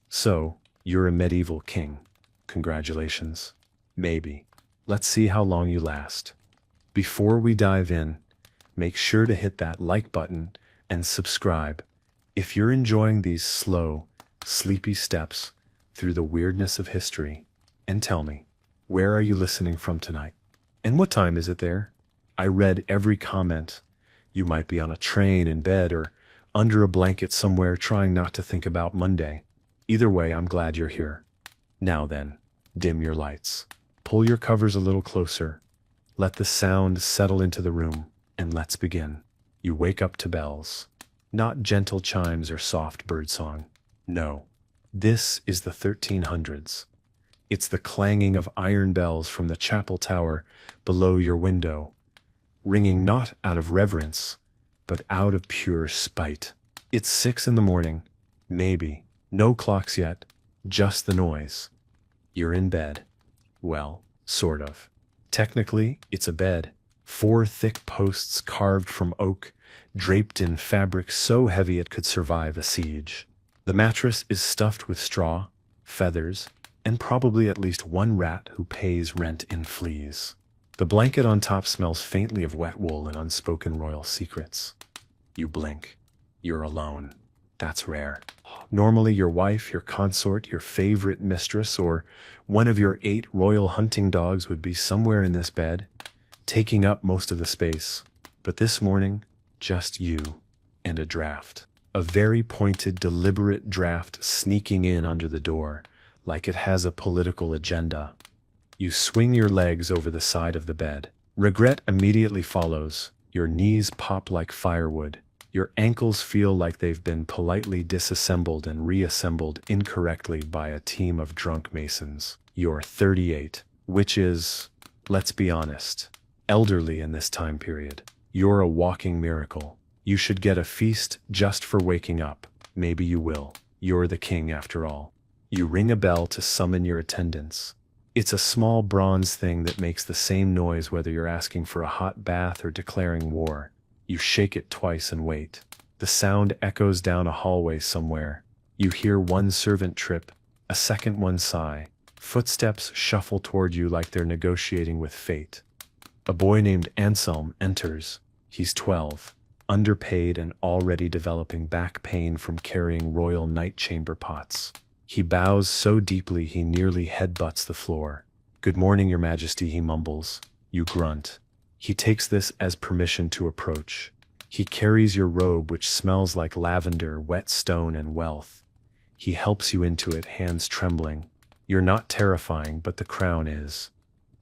So, you're a medieval king. Congratulations. Maybe. Let's see how long you last. Before we dive in, make sure to hit that like button and subscribe if you're enjoying these slow, sleepy steps through the weirdness of history. And tell me, where are you listening from tonight? And what time is it there? I read every comment. You might be on a train, in bed, or under a blanket somewhere trying not to think about Monday. Either way, I'm glad you're here. Now then, dim your lights. Pull your covers a little closer. Let the sound settle into the room, and let's begin. You wake up to bells. Not gentle chimes or soft birdsong. No. This is the 1300s. It's the clanging of iron bells from the chapel tower below your window, ringing not out of reverence, but out of pure spite. It's 6 in the morning, maybe. No clocks yet, just the noise. You're in bed. Well, sort of. Technically, it's a bed. 4 thick posts carved from oak, draped in fabric so heavy it could survive a siege. The mattress is stuffed with straw, feathers, and probably at least one rat who pays rent in fleas. The blanket on top smells faintly of wet wool and unspoken royal secrets. You blink. You're alone. That's rare. Normally your wife, your consort, your favorite mistress, or one of your 8 royal hunting dogs would be somewhere in this bed, taking up most of the space. But this morning, just you and a draft. A very pointed, deliberate draft sneaking in under the door, like it has a political agenda. You swing your legs over the side of the bed. Regret immediately follows. Your knees pop like firewood. Your ankles feel like they've been politely disassembled and reassembled incorrectly by a team of drunk masons. You're 38, which is, let's be honest, elderly in this time period. You're a walking miracle. You should get a feast just for waking up. Maybe you will. You're the king after all. You ring a bell to summon your attendants. It's a small bronze thing that makes the same noise whether you're asking for a hot bath or declaring war. You shake it twice and wait. The sound echoes down a hallway somewhere. You hear one servant trip, a second one sigh. Footsteps shuffle toward you like they're negotiating with fate. A boy named Anselm enters. He's 12, underpaid and already developing back pain from carrying royal night chamber pots. He bows so deeply he nearly headbutts the floor. "Good morning, Your Majesty," he mumbles. You grunt. He takes this as permission to approach. He carries your robe, which smells like lavender, wet stone, and wealth. He helps you into it, hands trembling. You're not terrifying, but the crown is.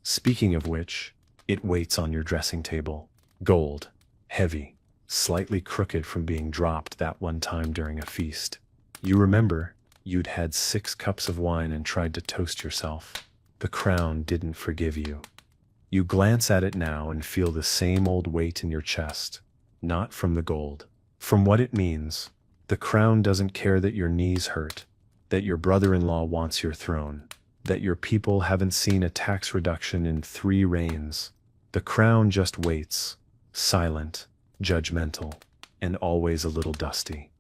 Speaking of which, it waits on your dressing table. Gold. Heavy. Slightly crooked from being dropped that one time during a feast. You remember, you'd had 6 cups of wine and tried to toast yourself. The crown didn't forgive you. You glance at it now and feel the same old weight in your chest. Not from the gold. From what it means. The crown doesn't care that your knees hurt, that your brother-in-law wants your throne, that your people haven't seen a tax reduction in 3 reigns. The crown just waits, silent, judgmental, and always a little dusty.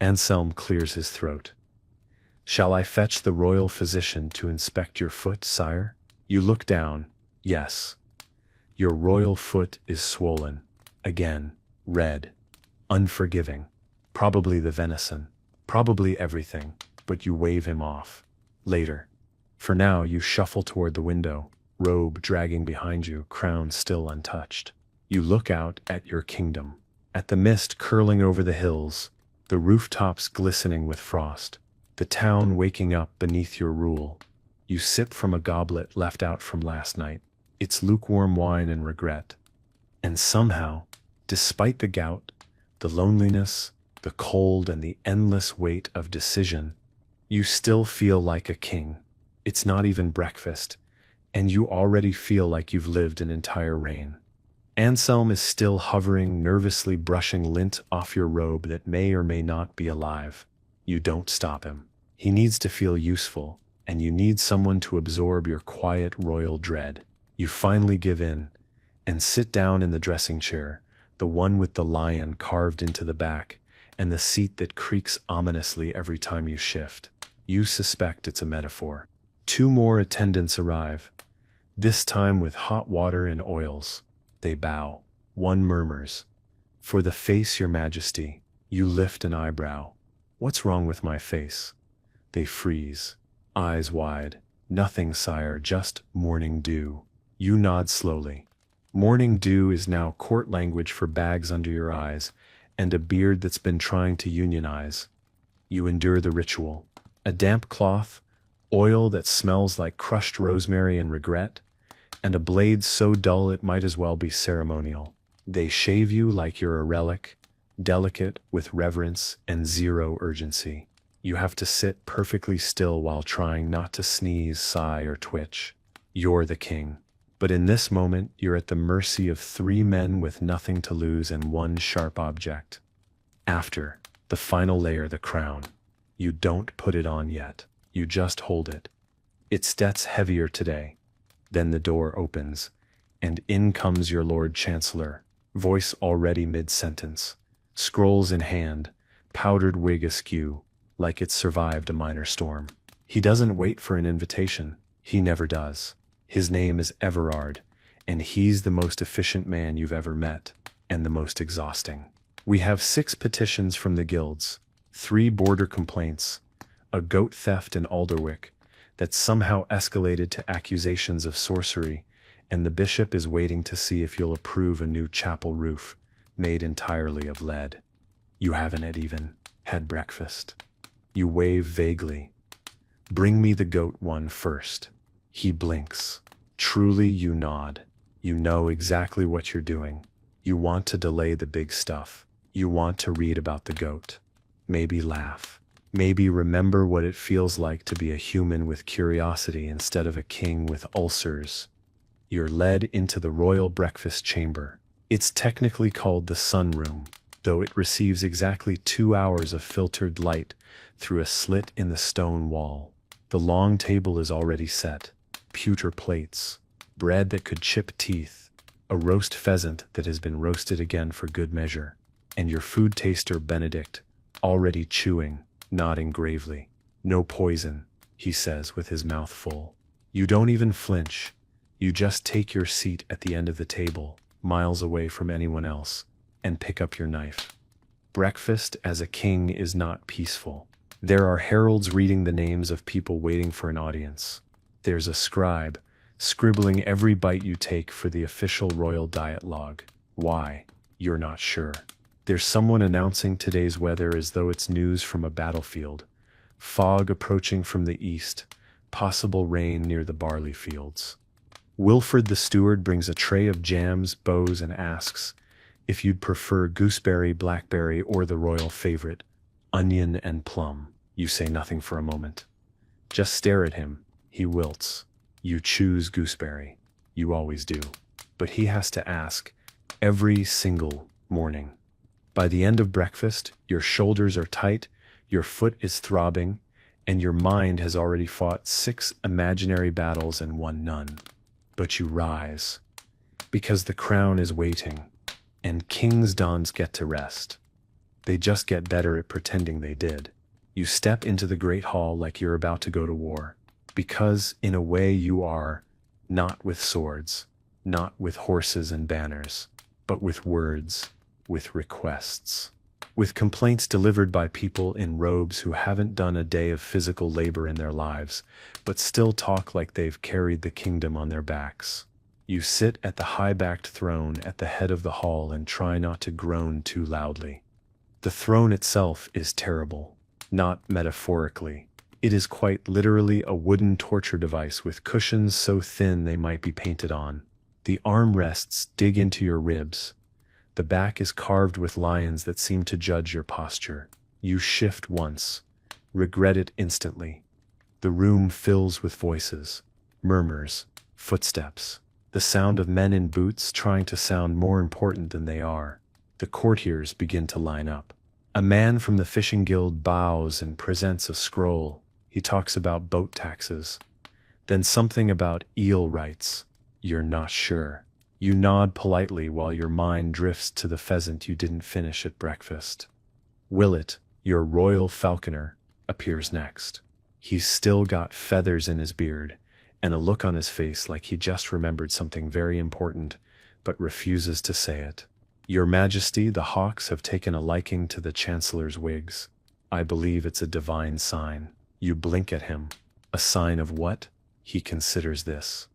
Anselm clears his throat. "Shall I fetch the royal physician to inspect your foot, sire?" You look down. Yes. Your royal foot is swollen. Again. Red. Unforgiving. Probably the venison. Probably everything. But you wave him off. Later. For now, you shuffle toward the window, robe dragging behind you, crown still untouched. You look out at your kingdom. At the mist curling over the hills, the rooftops glistening with frost, the town waking up beneath your rule. You sip from a goblet left out from last night. It's lukewarm wine and regret. And somehow, despite the gout, the loneliness, the cold, and the endless weight of decision, you still feel like a king. It's not even breakfast, and you already feel like you've lived an entire reign. Anselm is still hovering, nervously brushing lint off your robe that may or may not be alive. You don't stop him. He needs to feel useful, and you need someone to absorb your quiet royal dread. You finally give in, and sit down in the dressing chair, the one with the lion carved into the back, and the seat that creaks ominously every time you shift. You suspect it's a metaphor. 2 more attendants arrive, this time with hot water and oils. They bow. One murmurs, "For the face, your majesty." You lift an eyebrow. "What's wrong with my face?" They freeze, eyes wide. "Nothing, sire, just morning dew." You nod slowly. Morning dew is now court language for bags under your eyes and a beard that's been trying to unionize. You endure the ritual. A damp cloth, oil that smells like crushed rosemary and regret, and a blade so dull it might as well be ceremonial. They shave you like you're a relic, delicate with reverence and zero urgency. You have to sit perfectly still while trying not to sneeze, sigh, or twitch. You're the king. But in this moment, you're at the mercy of 3 men with nothing to lose and 1 sharp object. After, the final layer, the crown. You don't put it on yet. You just hold it. It steps heavier today. Then the door opens, and in comes your Lord Chancellor, voice already mid-sentence, scrolls in hand, powdered wig askew, like it survived a minor storm. He doesn't wait for an invitation. He never does. His name is Everard, and he's the most efficient man you've ever met, and the most exhausting. We have 6 petitions from the guilds, 3 border complaints, a goat theft in Alderwick that somehow escalated to accusations of sorcery, and the bishop is waiting to see if you'll approve a new chapel roof made entirely of lead. You haven't even had breakfast. You wave vaguely. "Bring me the goat one first." He blinks. Truly, you nod. You know exactly what you're doing. You want to delay the big stuff. You want to read about the goat. Maybe laugh. Maybe remember what it feels like to be a human with curiosity instead of a king with ulcers. You're led into the royal breakfast chamber. It's technically called the sunroom, though it receives exactly 2 hours of filtered light through a slit in the stone wall. The long table is already set. Pewter plates, bread that could chip teeth, a roast pheasant that has been roasted again for good measure, and your food taster Benedict, already chewing, nodding gravely. "No poison," he says with his mouth full. You don't even flinch. You just take your seat at the end of the table, miles away from anyone else, and pick up your knife. Breakfast as a king is not peaceful. There are heralds reading the names of people waiting for an audience. There's a scribe, scribbling every bite you take for the official royal diet log. Why? You're not sure. There's someone announcing today's weather as though it's news from a battlefield. Fog approaching from the east, possible rain near the barley fields. Wilfred the steward brings a tray of jams, bows, and asks if you'd prefer gooseberry, blackberry, or the royal favorite, onion and plum. You say nothing for a moment. Just stare at him. He wilts. You choose gooseberry. You always do. But he has to ask every single morning. By the end of breakfast, your shoulders are tight, your foot is throbbing, and your mind has already fought 6 imaginary battles and 1 none. But you rise, because the crown is waiting, and kings don't get to rest. They just get better at pretending they did. You step into the great hall like you're about to go to war. Because, in a way, you are, not with swords, not with horses and banners, but with words, with requests, with complaints delivered by people in robes who haven't done a day of physical labor in their lives, but still talk like they've carried the kingdom on their backs. You sit at the high-backed throne at the head of the hall and try not to groan too loudly. The throne itself is terrible, not metaphorically. It is quite literally a wooden torture device with cushions so thin they might be painted on. The armrests dig into your ribs. The back is carved with lions that seem to judge your posture. You shift once, regret it instantly. The room fills with voices, murmurs, footsteps, the sound of men in boots trying to sound more important than they are. The courtiers begin to line up. A man from the fishing guild bows and presents a scroll. He talks about boat taxes. Then something about eel rights. You're not sure. You nod politely while your mind drifts to the pheasant you didn't finish at breakfast. Willett, your royal falconer, appears next. He's still got feathers in his beard, and a look on his face like he just remembered something very important, but refuses to say it. Your Majesty, the hawks have taken a liking to the Chancellor's wigs. I believe it's a divine sign. You blink at him. A sign of what? He considers this.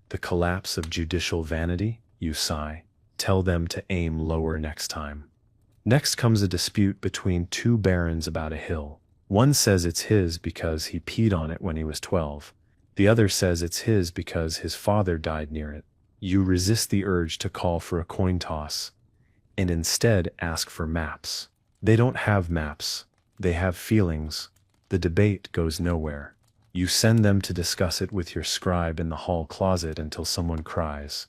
The collapse of judicial vanity? You sigh. Tell them to aim lower next time. Next comes a dispute between two barons about a hill. One says it's his because he peed on it when he was 12. The other says it's his because his father died near it. You resist the urge to call for a coin toss, and instead ask for maps. They don't have maps. They have feelings. The debate goes nowhere. You send them to discuss it with your scribe in the hall closet until someone cries.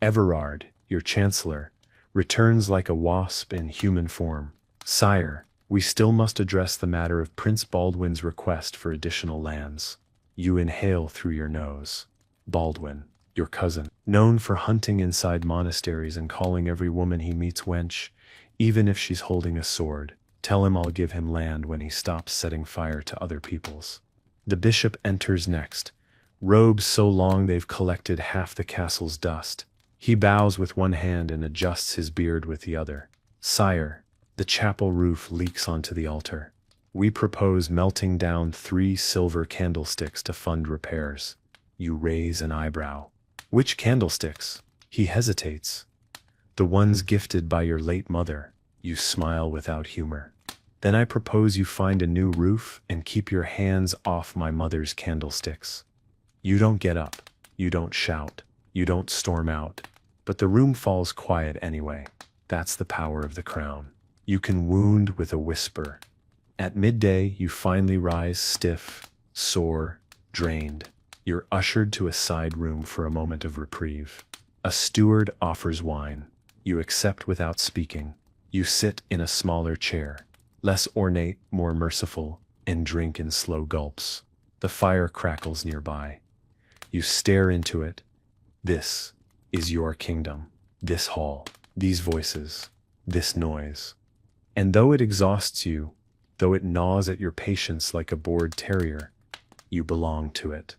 Everard, your chancellor, returns like a wasp in human form. Sire, we still must address the matter of Prince Baldwin's request for additional lands. You inhale through your nose. Baldwin, your cousin, known for hunting inside monasteries and calling every woman he meets wench, even if she's holding a sword. Tell him I'll give him land when he stops setting fire to other people's. The bishop enters next, robes so long they've collected half the castle's dust. He bows with one hand and adjusts his beard with the other. Sire, the chapel roof leaks onto the altar. We propose melting down 3 silver candlesticks to fund repairs. You raise an eyebrow. Which candlesticks? He hesitates. The ones gifted by your late mother. You smile without humor. Then I propose you find a new roof and keep your hands off my mother's candlesticks. You don't get up. You don't shout. You don't storm out. But the room falls quiet anyway. That's the power of the crown. You can wound with a whisper. At midday, you finally rise stiff, sore, drained. You're ushered to a side room for a moment of reprieve. A steward offers wine. You accept without speaking. You sit in a smaller chair, less ornate, more merciful, and drink in slow gulps. The fire crackles nearby. You stare into it. This is your kingdom. This hall, these voices, this noise. And though it exhausts you, though it gnaws at your patience like a bored terrier, you belong to it.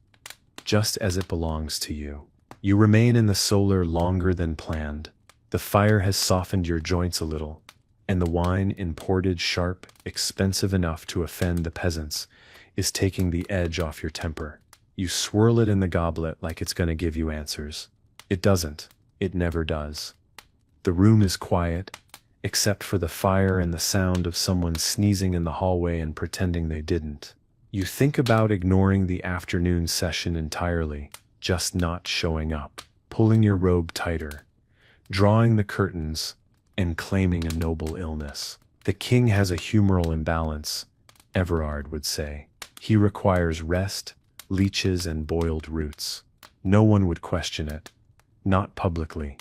Just as it belongs to you. You remain in the solar longer than planned. The fire has softened your joints a little, and the wine, imported, sharp, expensive enough to offend the peasants, is taking the edge off your temper. You swirl it in the goblet like it's going to give you answers. It doesn't. It never does. The room is quiet, except for the fire and the sound of someone sneezing in the hallway and pretending they didn't. You think about ignoring the afternoon session entirely, just not showing up, pulling your robe tighter, drawing the curtains, and claiming a noble illness. The king has a humoral imbalance, Everard would say. He requires rest, leeches, and boiled roots. No one would question it. Not publicly.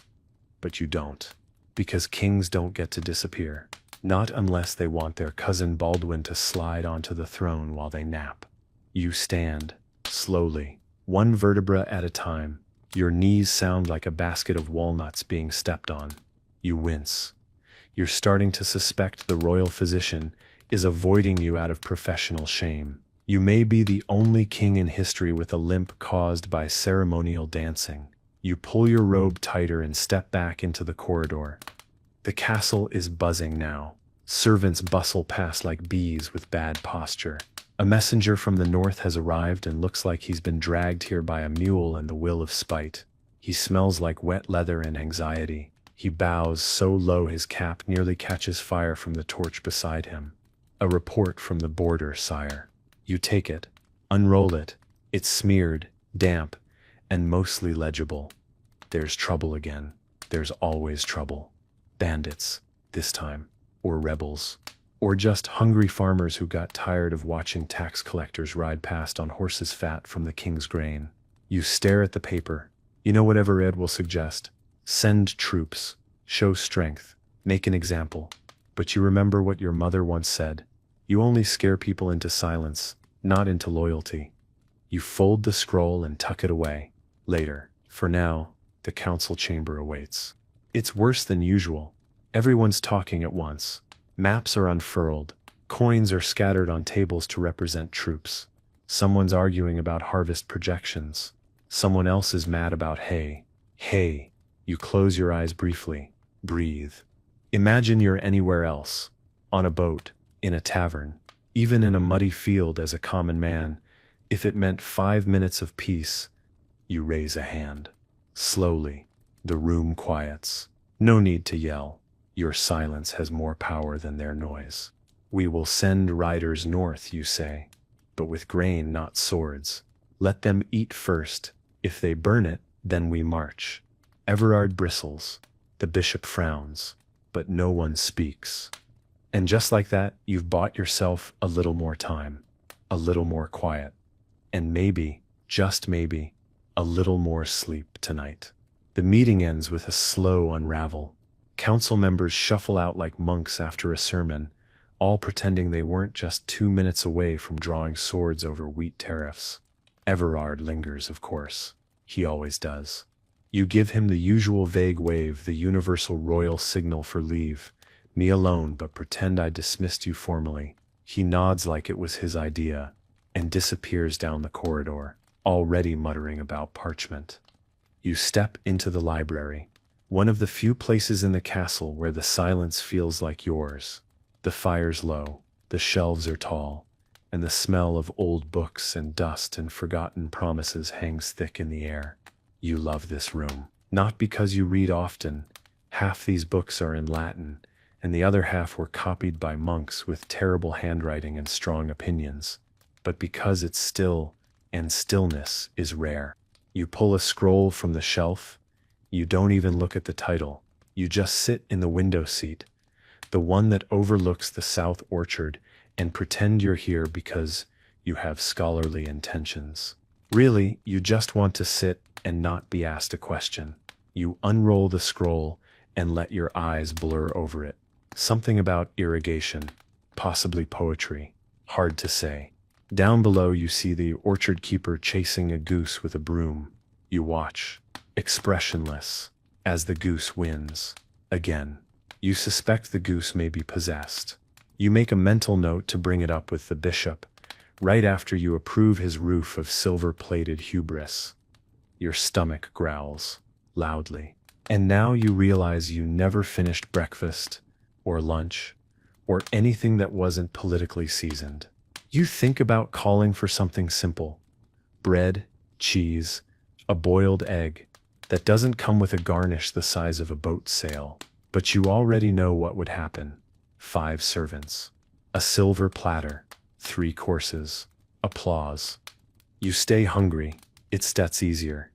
But you don't. Because kings don't get to disappear. Not unless they want their cousin Baldwin to slide onto the throne while they nap. You stand, slowly, one vertebra at a time. Your knees sound like a basket of walnuts being stepped on. You wince. You're starting to suspect the royal physician is avoiding you out of professional shame. You may be the only king in history with a limp caused by ceremonial dancing. You pull your robe tighter and step back into the corridor. The castle is buzzing now. Servants bustle past like bees with bad posture. A messenger from the north has arrived and looks like he's been dragged here by a mule and the will of spite. He smells like wet leather and anxiety. He bows so low his cap nearly catches fire from the torch beside him. A report from the border, sire. You take it, unroll it. It's smeared, damp, and mostly legible. There's trouble again. There's always trouble. Bandits, this time, or rebels, or just hungry farmers who got tired of watching tax collectors ride past on horses fat from the king's grain. You stare at the paper. You know what Everard will suggest. Send troops, show strength, make an example. But you remember what your mother once said. You only scare people into silence, not into loyalty. You fold the scroll and tuck it away. Later, for now, the council chamber awaits. It's worse than usual. Everyone's talking at once. Maps are unfurled. Coins are scattered on tables to represent troops. Someone's arguing about harvest projections. Someone else is mad about hay. Hay. You close your eyes briefly. Breathe. Imagine you're anywhere else. On a boat, in a tavern, even in a muddy field as a common man. If it meant 5 minutes of peace, you raise a hand. Slowly, the room quiets. No need to yell. Your silence has more power than their noise. We will send riders north, you say, but with grain, not swords. Let them eat first. If they burn it, then we march. Everard bristles. The bishop frowns, but no one speaks. And just like that, you've bought yourself a little more time, a little more quiet, and maybe, just maybe, a little more sleep tonight. The meeting ends with a slow unravel. Council members shuffle out like monks after a sermon, all pretending they weren't just 2 minutes away from drawing swords over wheat tariffs. Everard lingers, of course. He always does. You give him the usual vague wave, the universal royal signal for leave. Me alone, but pretend I dismissed you formally. He nods like it was his idea, and disappears down the corridor, already muttering about parchment. You step into the library, one of the few places in the castle where the silence feels like yours. The fire's low, the shelves are tall, and the smell of old books and dust and forgotten promises hangs thick in the air. You love this room, not because you read often. Half these books are in Latin, and the other half were copied by monks with terrible handwriting and strong opinions, but because it's still, and stillness is rare. You pull a scroll from the shelf. You don't even look at the title. You just sit in the window seat, the one that overlooks the south orchard, and pretend you're here because you have scholarly intentions. Really, you just want to sit and not be asked a question. You unroll the scroll and let your eyes blur over it. Something about irrigation, possibly poetry, hard to say. Down below you see the orchard keeper chasing a goose with a broom. You watch, expressionless, as the goose wins. Again, you suspect the goose may be possessed. You make a mental note to bring it up with the bishop, right after you approve his roof of silver-plated hubris. Your stomach growls, loudly. And now you realize you never finished breakfast, or lunch, or anything that wasn't politically seasoned. You think about calling for something simple. Bread, cheese, a boiled egg, that doesn't come with a garnish the size of a boat sail. But you already know what would happen. 5 servants. A silver platter. 3 courses. Applause. You stay hungry. That's easier.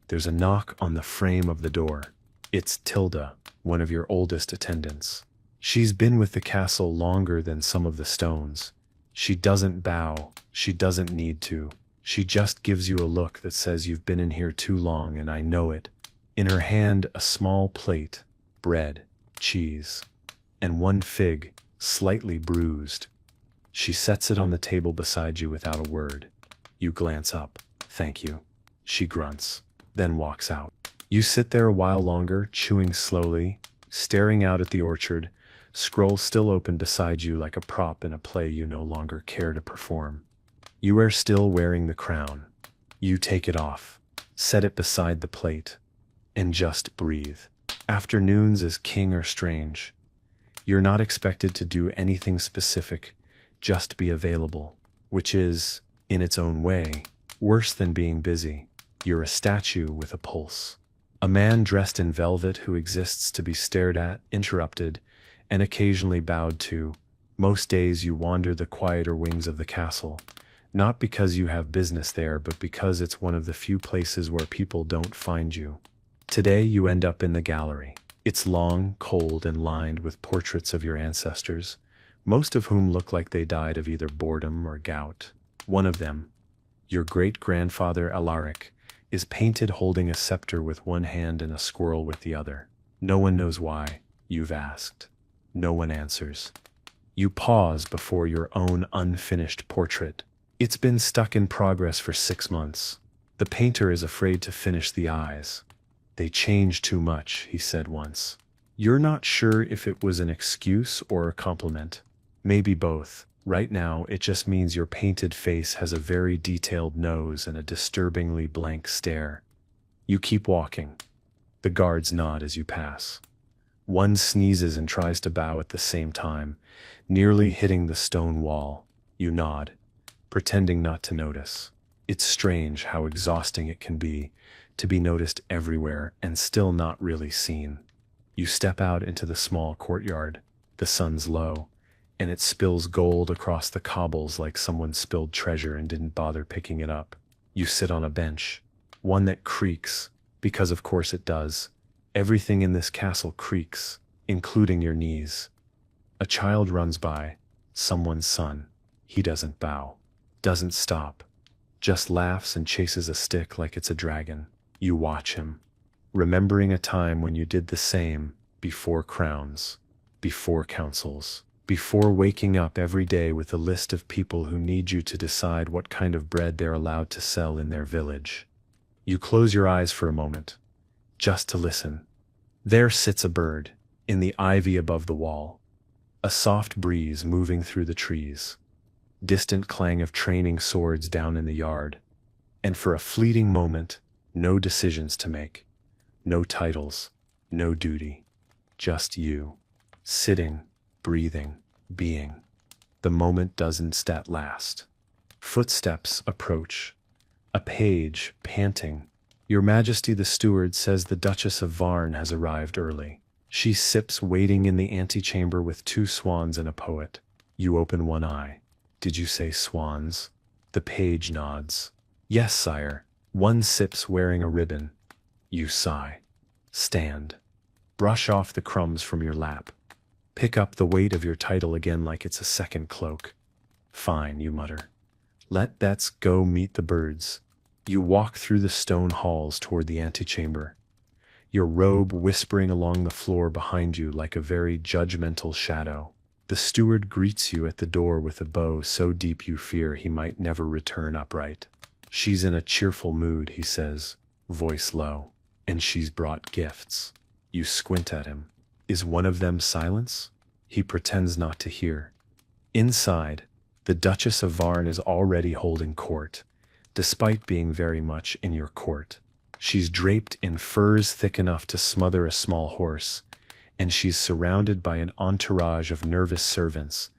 There's a knock on the frame of the door. It's Tilda, one of your oldest attendants. She's been with the castle longer than some of the stones. She doesn't bow. She doesn't need to. She just gives you a look that says you've been in here too long, and I know it. In her hand, a small plate, bread, cheese, and 1 fig, slightly bruised. She sets it on the table beside you without a word. You glance up. Thank you. She grunts, then walks out. You sit there a while longer, chewing slowly, staring out at the orchard, scroll still open beside you like a prop in a play you no longer care to perform. You are still wearing the crown. You take it off, set it beside the plate, and just breathe. Afternoons as king are strange. You're not expected to do anything specific, just be available, which is, in its own way, worse than being busy. You're a statue with a pulse. A man dressed in velvet who exists to be stared at, interrupted, and occasionally bowed to. Most days you wander the quieter wings of the castle, not because you have business there, but because it's one of the few places where people don't find you. Today you end up in the gallery. It's long, cold, and lined with portraits of your ancestors, most of whom look like they died of either boredom or gout. One of them, your great-grandfather Alaric, is painted holding a scepter with one hand and a squirrel with the other. No one knows why. You've asked. No one answers. You pause before your own unfinished portrait. It's been stuck in progress for 6 months. The painter is afraid to finish the eyes. They change too much, he said once. You're not sure if it was an excuse or a compliment. Maybe both. Right now, it just means your painted face has a very detailed nose and a disturbingly blank stare. You keep walking. The guards nod as you pass. One sneezes and tries to bow at the same time, nearly hitting the stone wall. You nod, pretending not to notice. It's strange how exhausting it can be to be noticed everywhere and still not really seen. You step out into the small courtyard. The sun's low, and it spills gold across the cobbles like someone spilled treasure and didn't bother picking it up. You sit on a bench, one that creaks, because of course it does. Everything in this castle creaks, including your knees. A child runs by, someone's son. He doesn't bow, doesn't stop, just laughs and chases a stick like it's a dragon. You watch him, remembering a time when you did the same, before crowns, before councils, before waking up every day with a list of people who need you to decide what kind of bread they're allowed to sell in their village. You close your eyes for a moment, just to listen. There sits a bird, in the ivy above the wall. A soft breeze moving through the trees. Distant clang of training swords down in the yard. And for a fleeting moment, no decisions to make. No titles, no duty. Just you. Sitting, breathing, being. The moment doesn't last. Footsteps approach. A page, panting. Your Majesty the steward says the Duchess of Varn has arrived early. She sips waiting in the antechamber with 2 swans and a poet. You open one eye. Did you say swans? The page nods. Yes, sire. One sips wearing a ribbon. You sigh. Stand. Brush off the crumbs from your lap. Pick up the weight of your title again like it's a second cloak. Fine, you mutter. Let bets go meet the birds. You walk through the stone halls toward the antechamber. Your robe whispering along the floor behind you like a very judgmental shadow. The steward greets you at the door with a bow so deep you fear he might never return upright. She's in a cheerful mood, he says, voice low, and she's brought gifts. You squint at him. Is one of them silence? He pretends not to hear. Inside, the Duchess of Varn is already holding court, despite being very much in your court. She's draped in furs thick enough to smother a small horse, and she's surrounded by an entourage of nervous servants,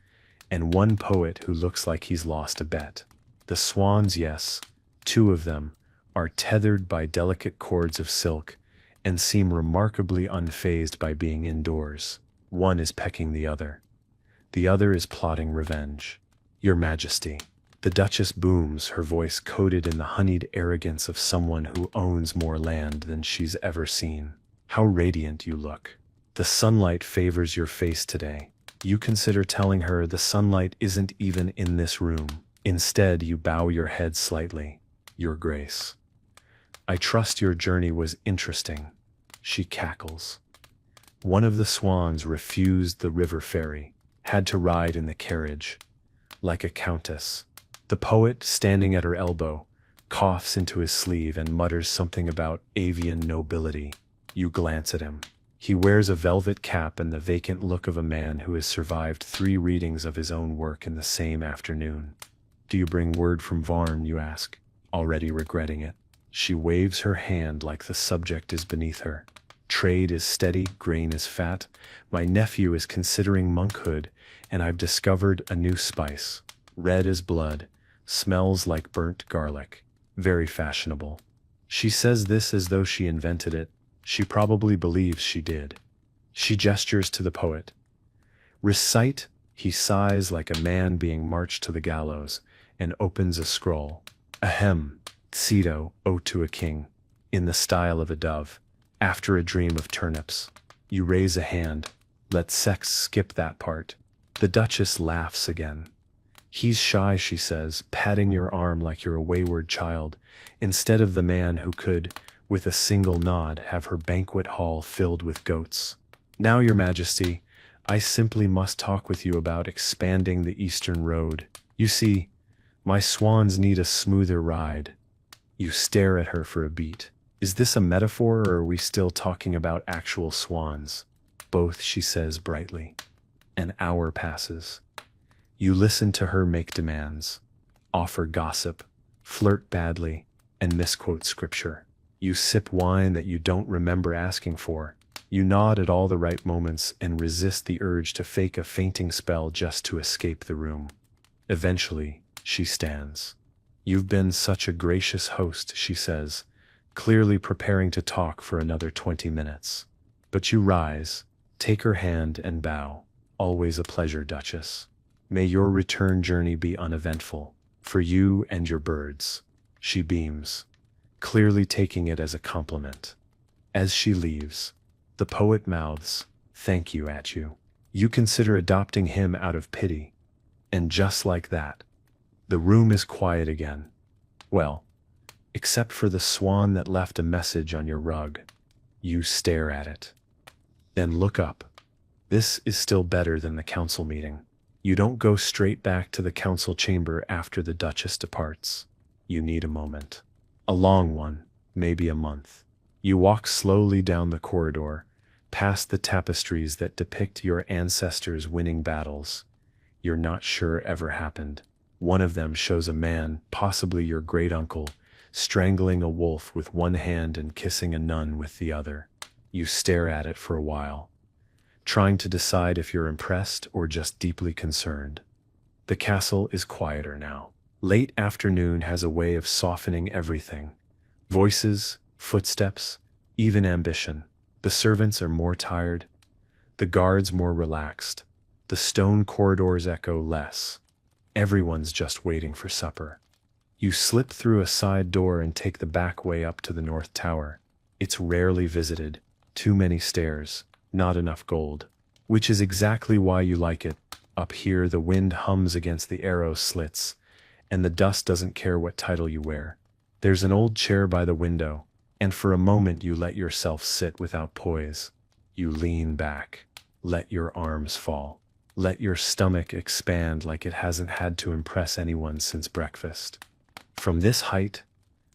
and one poet who looks like he's lost a bet. The swans, yes, 2 of them, are tethered by delicate cords of silk, and seem remarkably unfazed by being indoors. One is pecking the other. The other is plotting revenge. Your Majesty. The Duchess booms, her voice coated in the honeyed arrogance of someone who owns more land than she's ever seen. How radiant you look. The sunlight favors your face today. You consider telling her the sunlight isn't even in this room. Instead, you bow your head slightly. Your Grace. I trust your journey was interesting. She cackles. One of the swans refused the river ferry, had to ride in the carriage, like a countess. The poet, standing at her elbow, coughs into his sleeve and mutters something about avian nobility. You glance at him. He wears a velvet cap and the vacant look of a man who has survived 3 readings of his own work in the same afternoon. Do you bring word from Varn, you ask, already regretting it. She waves her hand like the subject is beneath her. Trade is steady, grain is fat. My nephew is considering monkhood, and I've discovered a new spice. Red as blood, smells like burnt garlic. Very fashionable. She says this as though she invented it. She probably believes she did. She gestures to the poet. Recite, he sighs like a man being marched to the gallows, and opens a scroll. Ahem. Cito, Ode to a King, in the style of a dove, after a dream of turnips. You raise a hand. Let sex skip that part. The Duchess laughs again. He's shy, she says, patting your arm like you're a wayward child, instead of the man who could, with a single nod, have her banquet hall filled with goats. Now, Your Majesty, I simply must talk with you about expanding the Eastern Road. You see, my swans need a smoother ride. You stare at her for a beat. Is this a metaphor, or are we still talking about actual swans? Both, she says brightly. An hour passes. You listen to her make demands, offer gossip, flirt badly, and misquote scripture. You sip wine that you don't remember asking for. You nod at all the right moments and resist the urge to fake a fainting spell just to escape the room. Eventually, she stands. You've been such a gracious host, she says, clearly preparing to talk for another 20 minutes. But you rise, take her hand and bow. Always a pleasure, Duchess. May your return journey be uneventful, for you and your birds. She beams, clearly taking it as a compliment. As she leaves, the poet mouths, "Thank you," at you. You consider adopting him out of pity. And just like that, the room is quiet again. Well, except for the swan that left a message on your rug. You stare at it. Then look up. This is still better than the council meeting. You don't go straight back to the council chamber after the Duchess departs. You need a moment. A long one, maybe a month. You walk slowly down the corridor, past the tapestries that depict your ancestors winning battles you're not sure ever happened. One of them shows a man, possibly your great-uncle, strangling a wolf with one hand and kissing a nun with the other. You stare at it for a while, trying to decide if you're impressed or just deeply concerned. The castle is quieter now. Late afternoon has a way of softening everything. Voices, footsteps, even ambition. The servants are more tired, the guards more relaxed. The stone corridors echo less. Everyone's just waiting for supper. You slip through a side door and take the back way up to the North Tower. It's rarely visited. Too many stairs, not enough gold. Which is exactly why you like it. Up here the wind hums against the arrow slits, and the dust doesn't care what title you wear. There's an old chair by the window, and for a moment you let yourself sit without poise. You lean back. Let your arms fall. Let your stomach expand like it hasn't had to impress anyone since breakfast. From this height,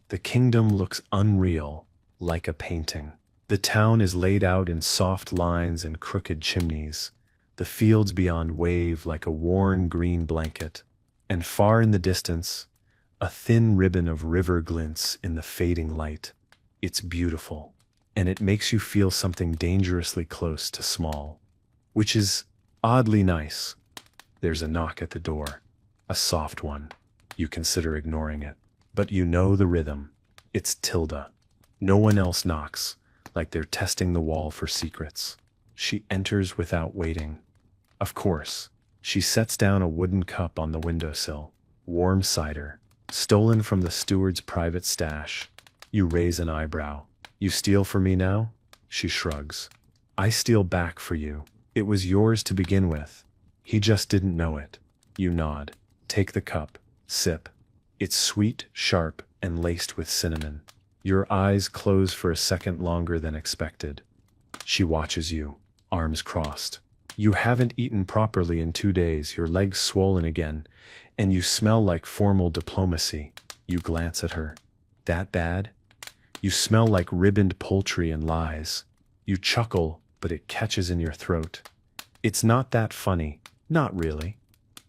the kingdom looks unreal, like a painting. The town is laid out in soft lines and crooked chimneys. The fields beyond wave like a worn green blanket. And far in the distance, a thin ribbon of river glints in the fading light. It's beautiful, and it makes you feel something dangerously close to small, which is oddly nice. There's a knock at the door, a soft one. You consider ignoring it, but you know the rhythm. It's Tilda. No one else knocks, like they're testing the wall for secrets. She enters without waiting. Of course, she sets down a wooden cup on the windowsill. Warm cider, stolen from the steward's private stash. You raise an eyebrow. You steal for me now? She shrugs. I steal back for you. It was yours to begin with. He just didn't know it. You nod. Take the cup. Sip. It's sweet, sharp, and laced with cinnamon. Your eyes close for a second longer than expected. She watches you, arms crossed. You haven't eaten properly in 2 days, your legs swollen again, and you smell like formal diplomacy. You glance at her. That bad? You smell like ribboned poultry and lies. You chuckle, but it catches in your throat. It's not that funny. Not really.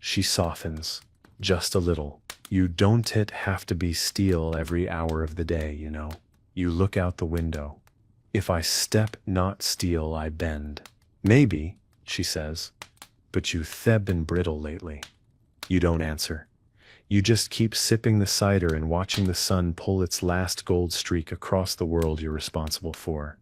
She softens. Just a little. You don't have to be steel every hour of the day, you know. You look out the window. If I step not steel, I bend. Maybe, she says, but you've been brittle lately. You don't answer. You just keep sipping the cider and watching the sun pull its last gold streak across the world you're responsible for.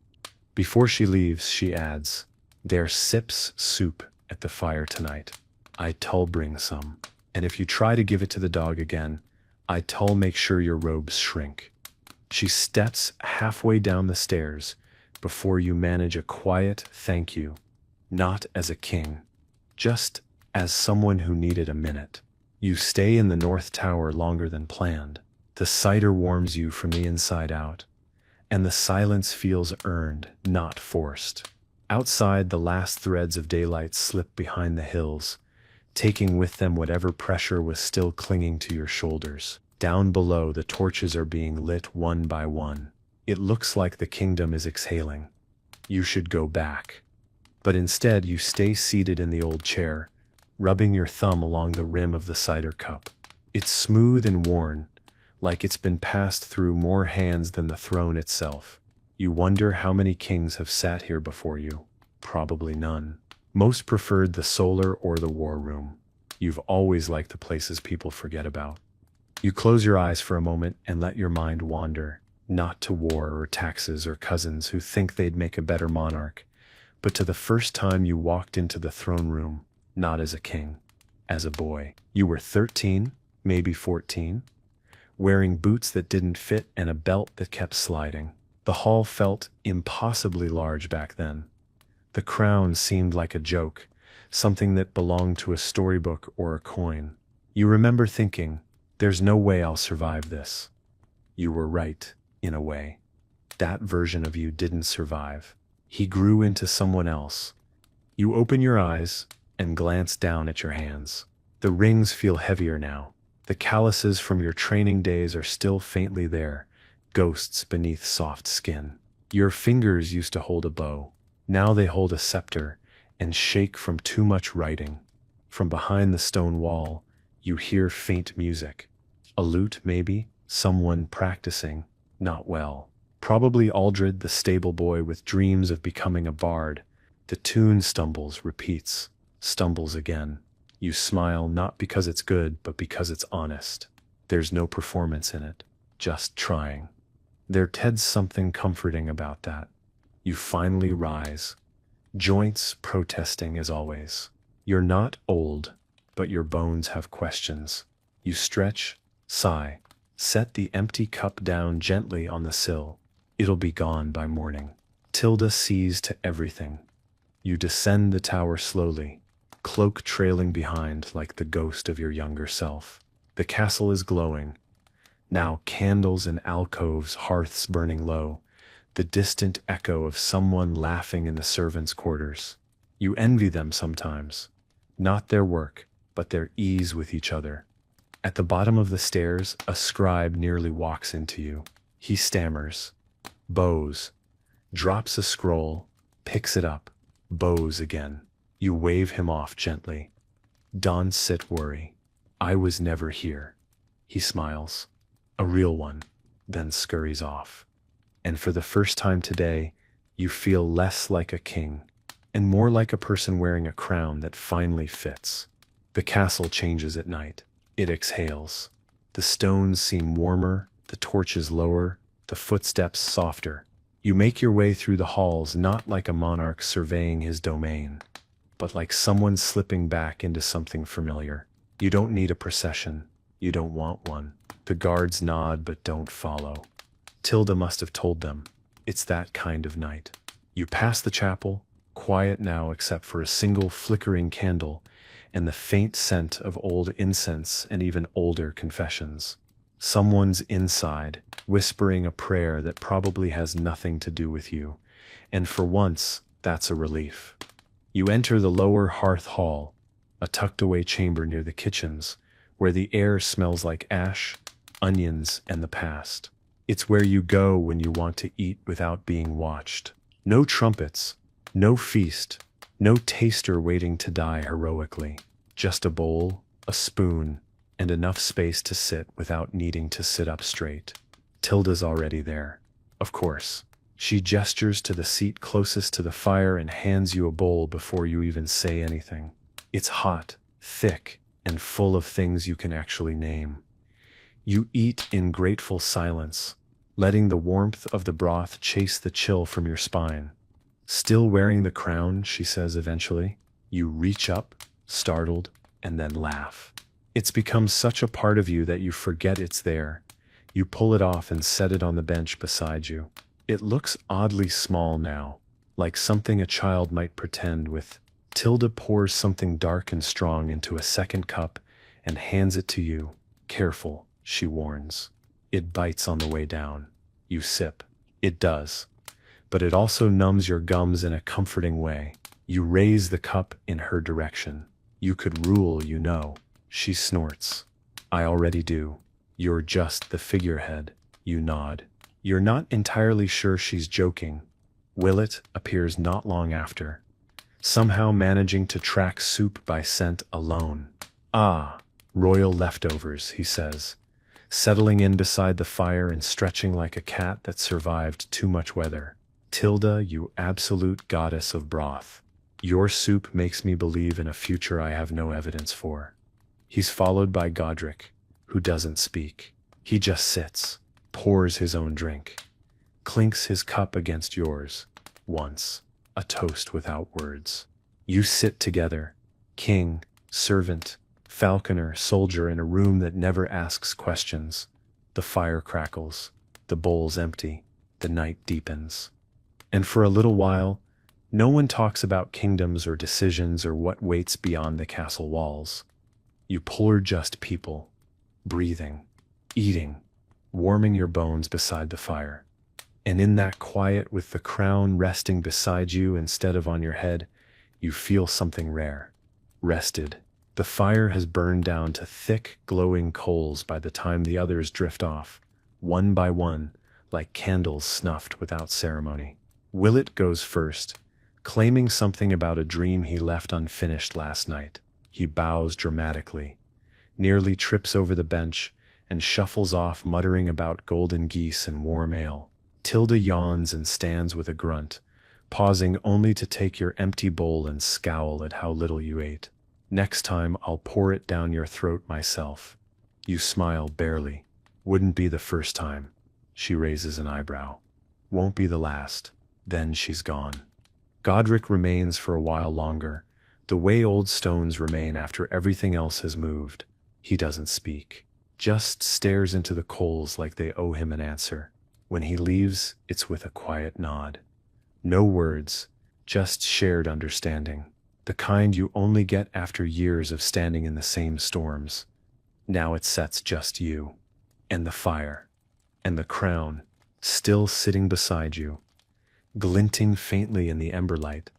Before she leaves, she adds, "There sips soup at the fire tonight. I tull bring some. And if you try to give it to the dog again, I tull make sure your robes shrink." She steps halfway down the stairs before you manage a quiet thank you, not as a king, just as someone who needed a minute. You stay in the North Tower longer than planned. The cider warms you from the inside out, and the silence feels earned, not forced. Outside, the last threads of daylight slip behind the hills, taking with them whatever pressure was still clinging to your shoulders. Down below, the torches are being lit one by one. It looks like the kingdom is exhaling. You should go back. But instead, you stay seated in the old chair, rubbing your thumb along the rim of the cider cup. It's smooth and worn, like it's been passed through more hands than the throne itself. You wonder how many kings have sat here before you. Probably none. Most preferred the solar or the war room. You've always liked the places people forget about. You close your eyes for a moment and let your mind wander, not to war or taxes or cousins who think they'd make a better monarch, but to the first time you walked into the throne room, not as a king, as a boy. You were 13, maybe 14, wearing boots that didn't fit and a belt that kept sliding. The hall felt impossibly large back then. The crown seemed like a joke, something that belonged to a storybook or a coin. You remember thinking, there's no way I'll survive this. You were right, in a way. That version of you didn't survive. He grew into someone else. You open your eyes and glance down at your hands. The rings feel heavier now. The calluses from your training days are still faintly there, ghosts beneath soft skin. Your fingers used to hold a bow. Now they hold a scepter and shake from too much writing. From behind the stone wall, you hear faint music. A lute, maybe? Someone practicing. Not well. Probably Aldred, the stable boy with dreams of becoming a bard. The tune stumbles, repeats, stumbles again. You smile not because it's good, but because it's honest. There's no performance in it, just trying. There's something comforting about that. You finally rise, joints protesting as always. You're not old, but your bones have questions. You stretch, sigh, set the empty cup down gently on the sill. It'll be gone by morning. Tilda sees to everything. You descend the tower slowly, cloak trailing behind like the ghost of your younger self. The castle is glowing. Now candles in alcoves, hearths burning low, the distant echo of someone laughing in the servants' quarters. You envy them sometimes. Not their work, but their ease with each other. At the bottom of the stairs, a scribe nearly walks into you. He stammers, bows, drops a scroll, picks it up, bows again. You wave him off gently. Don't sit worry. I was never here. He smiles. A real one, then scurries off. And for the first time today, you feel less like a king, and more like a person wearing a crown that finally fits. The castle changes at night. It exhales. The stones seem warmer, the torches lower, the footsteps softer. You make your way through the halls not like a monarch surveying his domain, but like someone slipping back into something familiar. You don't need a procession. You don't want one. The guards nod but don't follow. Tilda must have told them. It's that kind of night. You pass the chapel, quiet now except for a single flickering candle and the faint scent of old incense and even older confessions. Someone's inside, whispering a prayer that probably has nothing to do with you, and for once, that's a relief. You enter the lower hearth hall, a tucked-away chamber near the kitchens, where the air smells like ash, onions, and the past. It's where you go when you want to eat without being watched. No trumpets, no feast, no taster waiting to die heroically. Just a bowl, a spoon, and enough space to sit without needing to sit up straight. Tilda's already there. Of course. She gestures to the seat closest to the fire and hands you a bowl before you even say anything. It's hot, thick, and full of things you can actually name. You eat in grateful silence, letting the warmth of the broth chase the chill from your spine. Still wearing the crown, she says eventually. You reach up, startled, and then laugh. It's become such a part of you that you forget it's there. You pull it off and set it on the bench beside you. It looks oddly small now, like something a child might pretend with. Tilda pours something dark and strong into a second cup and hands it to you. Careful, she warns. It bites on the way down. You sip. It does. But it also numbs your gums in a comforting way. You raise the cup in her direction. You could rule, you know. She snorts. I already do. You're just the figurehead. You nod. You're not entirely sure she's joking. Willett appears not long after. somehow managing to track soup by scent alone. Ah, royal leftovers, he says, settling in beside the fire and stretching like a cat that survived too much weather. Tilda, you absolute goddess of broth. Your soup makes me believe in a future I have no evidence for. He's followed by Godric, who doesn't speak. He just sits, pours his own drink, clinks his cup against yours, once, a toast without words. You sit together, king, servant, falconer, soldier, in a room that never asks questions. The fire crackles, the bowl's empty, the night deepens. And for a little while, no one talks about kingdoms or decisions or what waits beyond the castle walls. You are just people, breathing, eating, warming your bones beside the fire. And in that quiet, with the crown resting beside you instead of on your head, you feel something rare. Rested. The fire has burned down to thick, glowing coals by the time the others drift off, one by one, like candles snuffed without ceremony. Willett goes first, claiming something about a dream he left unfinished last night. He bows dramatically, nearly trips over the bench, and shuffles off muttering about golden geese and warm ale. Tilda yawns and stands with a grunt, pausing only to take your empty bowl and scowl at how little you ate. Next time I'll pour it down your throat myself. You smile barely. Wouldn't be the first time. She raises an eyebrow. Won't be the last. Then she's gone. Godric remains for a while longer, the way old stones remain after everything else has moved. He doesn't speak, just stares into the coals like they owe him an answer. When he leaves, it's with a quiet nod. No words, just shared understanding. The kind you only get after years of standing in the same storms. Now it sets just you, and the fire, and the crown, still sitting beside you, glinting faintly in the ember light.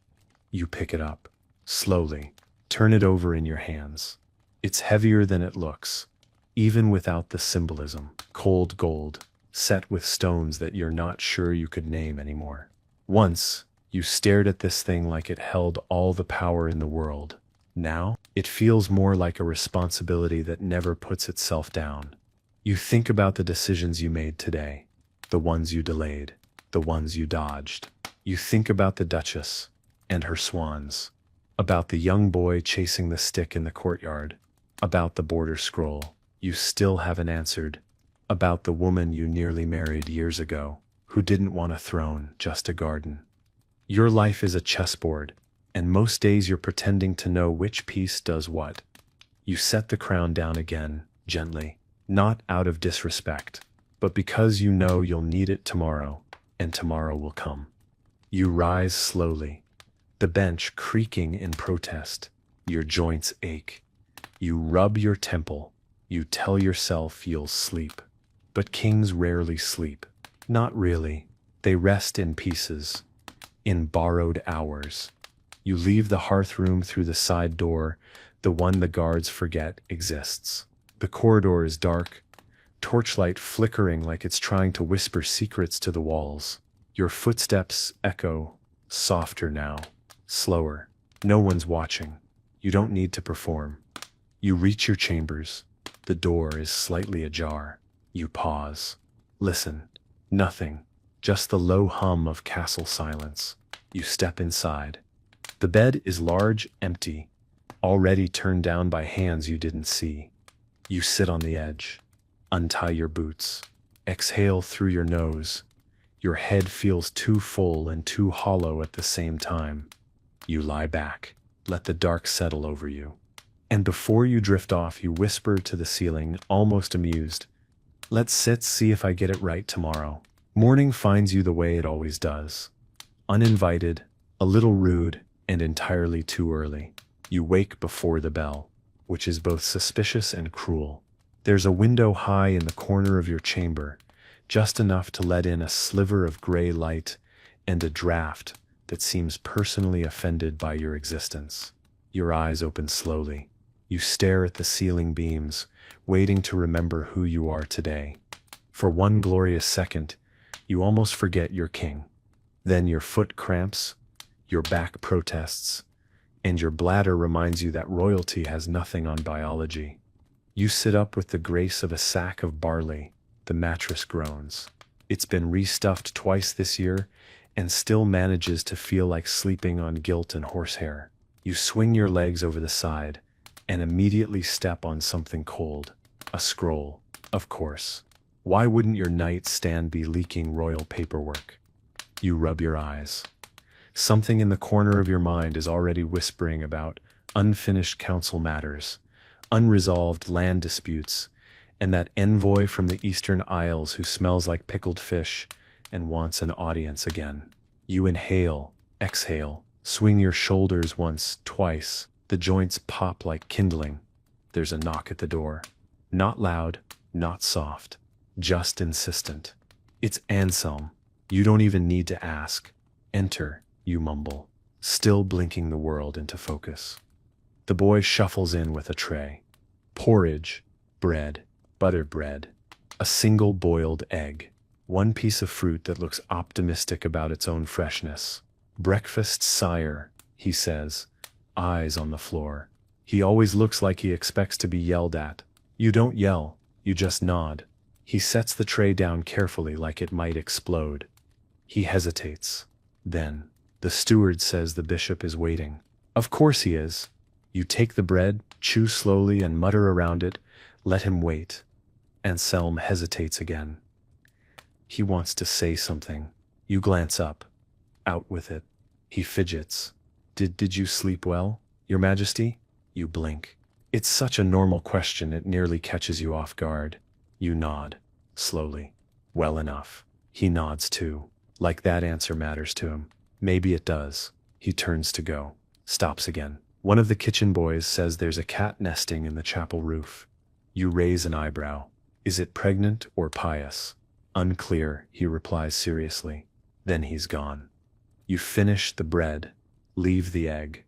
You pick it up, slowly, turn it over in your hands. It's heavier than it looks, even without the symbolism. Cold gold, set with stones that you're not sure you could name anymore. Once, you stared at this thing like it held all the power in the world. Now, it feels more like a responsibility that never puts itself down. You think about the decisions you made today, the ones you delayed, the ones you dodged. You think about the Duchess and her swans, about the young boy chasing the stick in the courtyard, about the border scroll you still haven't answered, about the woman you nearly married years ago, who didn't want a throne, just a garden. Your life is a chessboard, and most days you're pretending to know which piece does what. You set the crown down again, gently, not out of disrespect, but because you know you'll need it tomorrow, and tomorrow will come. You rise slowly, the bench creaking in protest. Your joints ache. You rub your temple. You tell yourself you'll sleep. But kings rarely sleep. Not really. They rest in pieces, in borrowed hours. You leave the hearth room through the side door, the one the guards forget exists. The corridor is dark, torchlight flickering like it's trying to whisper secrets to the walls. Your footsteps echo, softer now, slower. No one's watching. You don't need to perform. You reach your chambers. The door is slightly ajar. You pause. Listen. Nothing. Just the low hum of castle silence. You step inside. The bed is large, empty, already turned down by hands you didn't see. You sit on the edge. Untie your boots. Exhale through your nose. Your head feels too full and too hollow at the same time. You lie back. Let the dark settle over you. And before you drift off, you whisper to the ceiling, almost amused. Let's see if I get it right tomorrow. Morning finds you the way it always does. Uninvited, a little rude, and entirely too early. You wake before the bell, which is both suspicious and cruel. There's a window high in the corner of your chamber, just enough to let in a sliver of gray light and a draft that seems personally offended by your existence. Your eyes open slowly. You stare at the ceiling beams, waiting to remember who you are today. For one glorious second, you almost forget you're king. Then your foot cramps, your back protests, and your bladder reminds you that royalty has nothing on biology. You sit up with the grace of a sack of barley. The mattress groans. It's been restuffed twice this year, and still manages to feel like sleeping on guilt and horsehair. You swing your legs over the side, and immediately step on something cold. A scroll, of course. Why wouldn't your nightstand be leaking royal paperwork? You rub your eyes. Something in the corner of your mind is already whispering about unfinished council matters, unresolved land disputes, and that envoy from the Eastern Isles who smells like pickled fish and wants an audience again. You inhale, exhale, swing your shoulders once, twice. The joints pop like kindling. There's a knock at the door. Not loud, not soft, just insistent. It's Anselm. You don't even need to ask. Enter, you mumble, still blinking the world into focus. The boy shuffles in with a tray. Porridge, bread, buttered bread, a single boiled egg, one piece of fruit that looks optimistic about its own freshness. Breakfast, sire, he says, eyes on the floor. He always looks like he expects to be yelled at. You don't yell, you just nod. He sets the tray down carefully like it might explode. He hesitates. Then, the steward says the bishop is waiting. Of course he is. You take the bread, chew slowly and mutter around it. Let him wait. Anselm hesitates again. He wants to say something. You glance up. Out with it. He fidgets. Did you sleep well, Your Majesty? You blink. It's such a normal question it nearly catches you off guard. You nod. Slowly. Well enough. He nods too. Like that answer matters to him. Maybe it does. He turns to go. Stops again. One of the kitchen boys says there's a cat nesting in the chapel roof. You raise an eyebrow. Is it pregnant or pious? Unclear, he replies seriously. Then he's gone. You finish the bread. Leave the egg.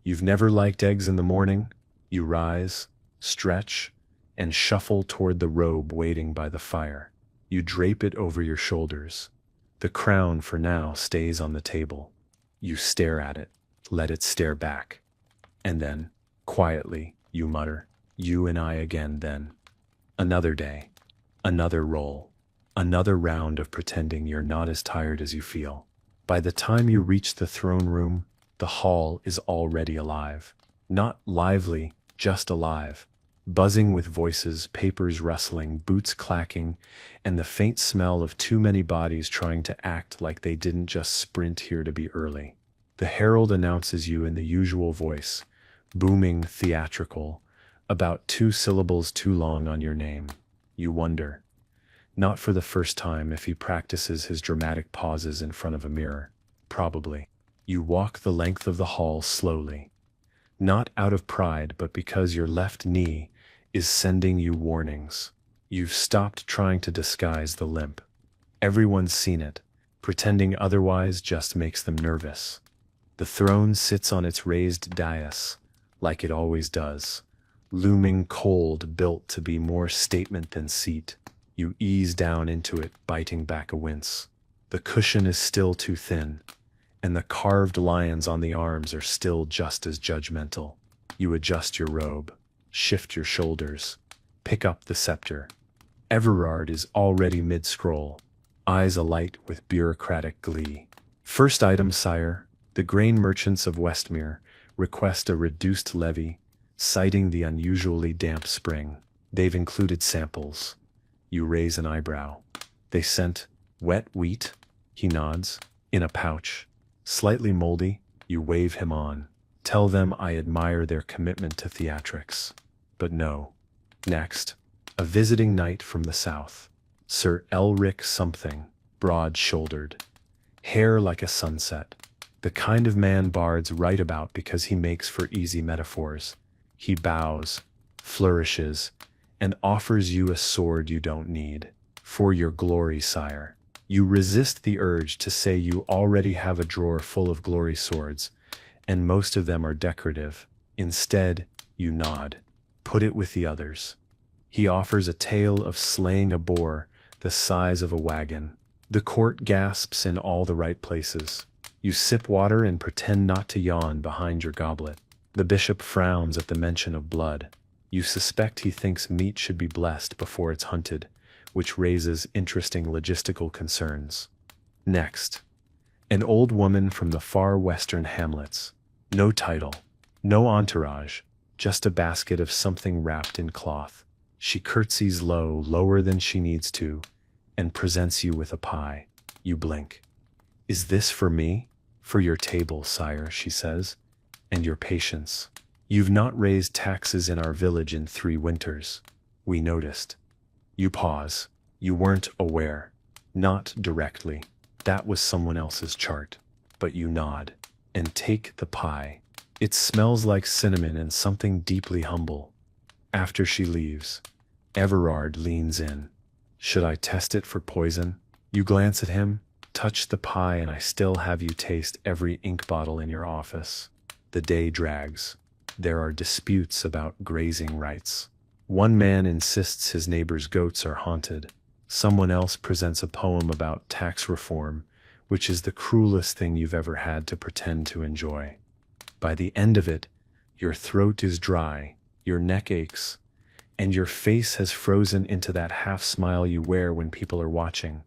You've never liked eggs in the morning? You rise, stretch, and shuffle toward the robe waiting by the fire. You drape it over your shoulders. The crown, for now, stays on the table. You stare at it. Let it stare back. And then, quietly, you mutter, you and I again then. Another day. Another roll. Another round of pretending you're not as tired as you feel. By the time you reach the throne room, the hall is already alive. Not lively, just alive. Buzzing with voices, papers rustling, boots clacking, and the faint smell of too many bodies trying to act like they didn't just sprint here to be early. The herald announces you in the usual voice, booming, theatrical, about 2 syllables too long on your name. You wonder, not for the first time, if he practices his dramatic pauses in front of a mirror. Probably. You walk the length of the hall slowly. Not out of pride, but because your left knee is sending you warnings. You've stopped trying to disguise the limp. Everyone's seen it. Pretending otherwise just makes them nervous. The throne sits on its raised dais, like it always does, looming cold, built to be more statement than seat. You ease down into it, biting back a wince. The cushion is still too thin, and the carved lions on the arms are still just as judgmental. You adjust your robe, shift your shoulders, pick up the scepter. Everard is already mid-scroll, eyes alight with bureaucratic glee. First item, sire. The grain merchants of Westmere request a reduced levy, citing the unusually damp spring. They've included samples. You raise an eyebrow. They sent wet wheat? He nods. In a pouch. Slightly moldy. You wave him on. Tell them I admire their commitment to theatrics. But no. Next. A visiting knight from the south. Sir Elric something, broad-shouldered. Hair like a sunset. The kind of man bards write about because he makes for easy metaphors. He bows, flourishes, and offers you a sword you don't need. For your glory, sire. You resist the urge to say you already have a drawer full of glory swords, and most of them are decorative. Instead, you nod. Put it with the others. He offers a tale of slaying a boar the size of a wagon. The court gasps in all the right places. You sip water and pretend not to yawn behind your goblet. The bishop frowns at the mention of blood. You suspect he thinks meat should be blessed before it's hunted, which raises interesting logistical concerns. Next, an old woman from the far western hamlets. No title, no entourage, just a basket of something wrapped in cloth. She curtsies low, lower than she needs to, and presents you with a pie. You blink. "Is this for me?" "For your table, sire," she says, "and your patience. You've not raised taxes in our village in 3 winters. We noticed." You pause. You weren't aware. Not directly. That was someone else's chart. But you nod and take the pie. It smells like cinnamon and something deeply humble. After she leaves, Everard leans in. "Should I test it for poison?" You glance at him, touch the pie, and I still have you taste every ink bottle in your office. The day drags. There are disputes about grazing rights. One man insists his neighbor's goats are haunted. Someone else presents a poem about tax reform, which is the cruelest thing you've ever had to pretend to enjoy. By the end of it, your throat is dry, your neck aches, and your face has frozen into that half smile you wear when people are watching.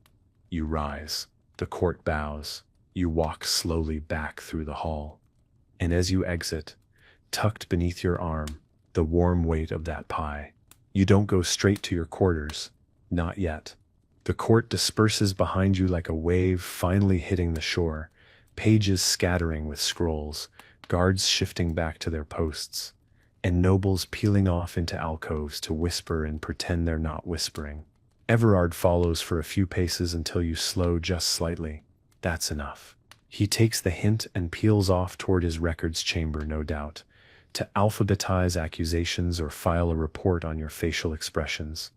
You rise. The court bows. You walk slowly back through the hall. And as you exit, tucked beneath your arm, the warm weight of that pie. You don't go straight to your quarters. Not yet. The court disperses behind you like a wave finally hitting the shore, pages scattering with scrolls, guards shifting back to their posts, and nobles peeling off into alcoves to whisper and pretend they're not whispering. Everard follows for a few paces until you slow just slightly. That's enough. He takes the hint and peels off toward his records chamber, no doubt, to alphabetize accusations or file a report on your facial expressions.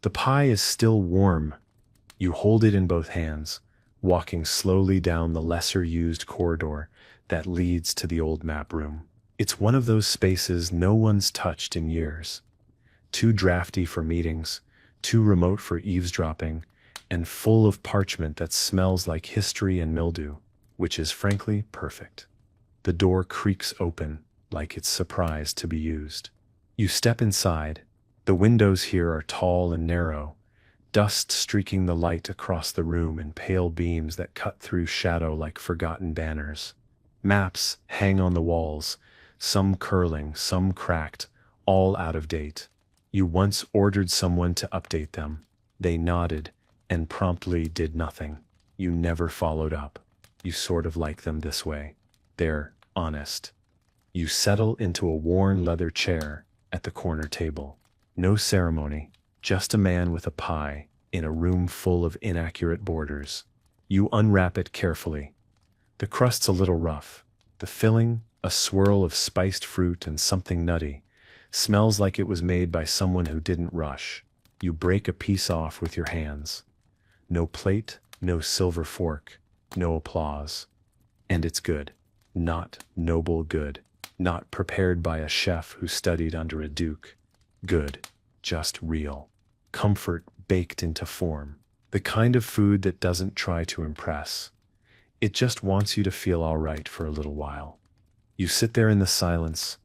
The pie is still warm. You hold it in both hands, walking slowly down the lesser-used corridor that leads to the old map room. It's one of those spaces no one's touched in years. Too drafty for meetings, too remote for eavesdropping, and full of parchment that smells like history and mildew, which is frankly perfect. The door creaks open, like it's surprised to be used. You step inside. The windows here are tall and narrow, dust streaking the light across the room in pale beams that cut through shadow like forgotten banners. Maps hang on the walls, some curling, some cracked, all out of date. You once ordered someone to update them. They nodded and promptly did nothing. You never followed up. You sort of like them this way. They're honest. You settle into a worn leather chair at the corner table. No ceremony, just a man with a pie in a room full of inaccurate borders. You unwrap it carefully. The crust's a little rough. The filling, a swirl of spiced fruit and something nutty, smells like it was made by someone who didn't rush. You break a piece off with your hands. No plate, no silver fork, no applause. And it's good. Not noble good. Not prepared by a chef who studied under a duke. Good. Just real. Comfort baked into form. The kind of food that doesn't try to impress. It just wants you to feel all right for a little while. You sit there in the silence,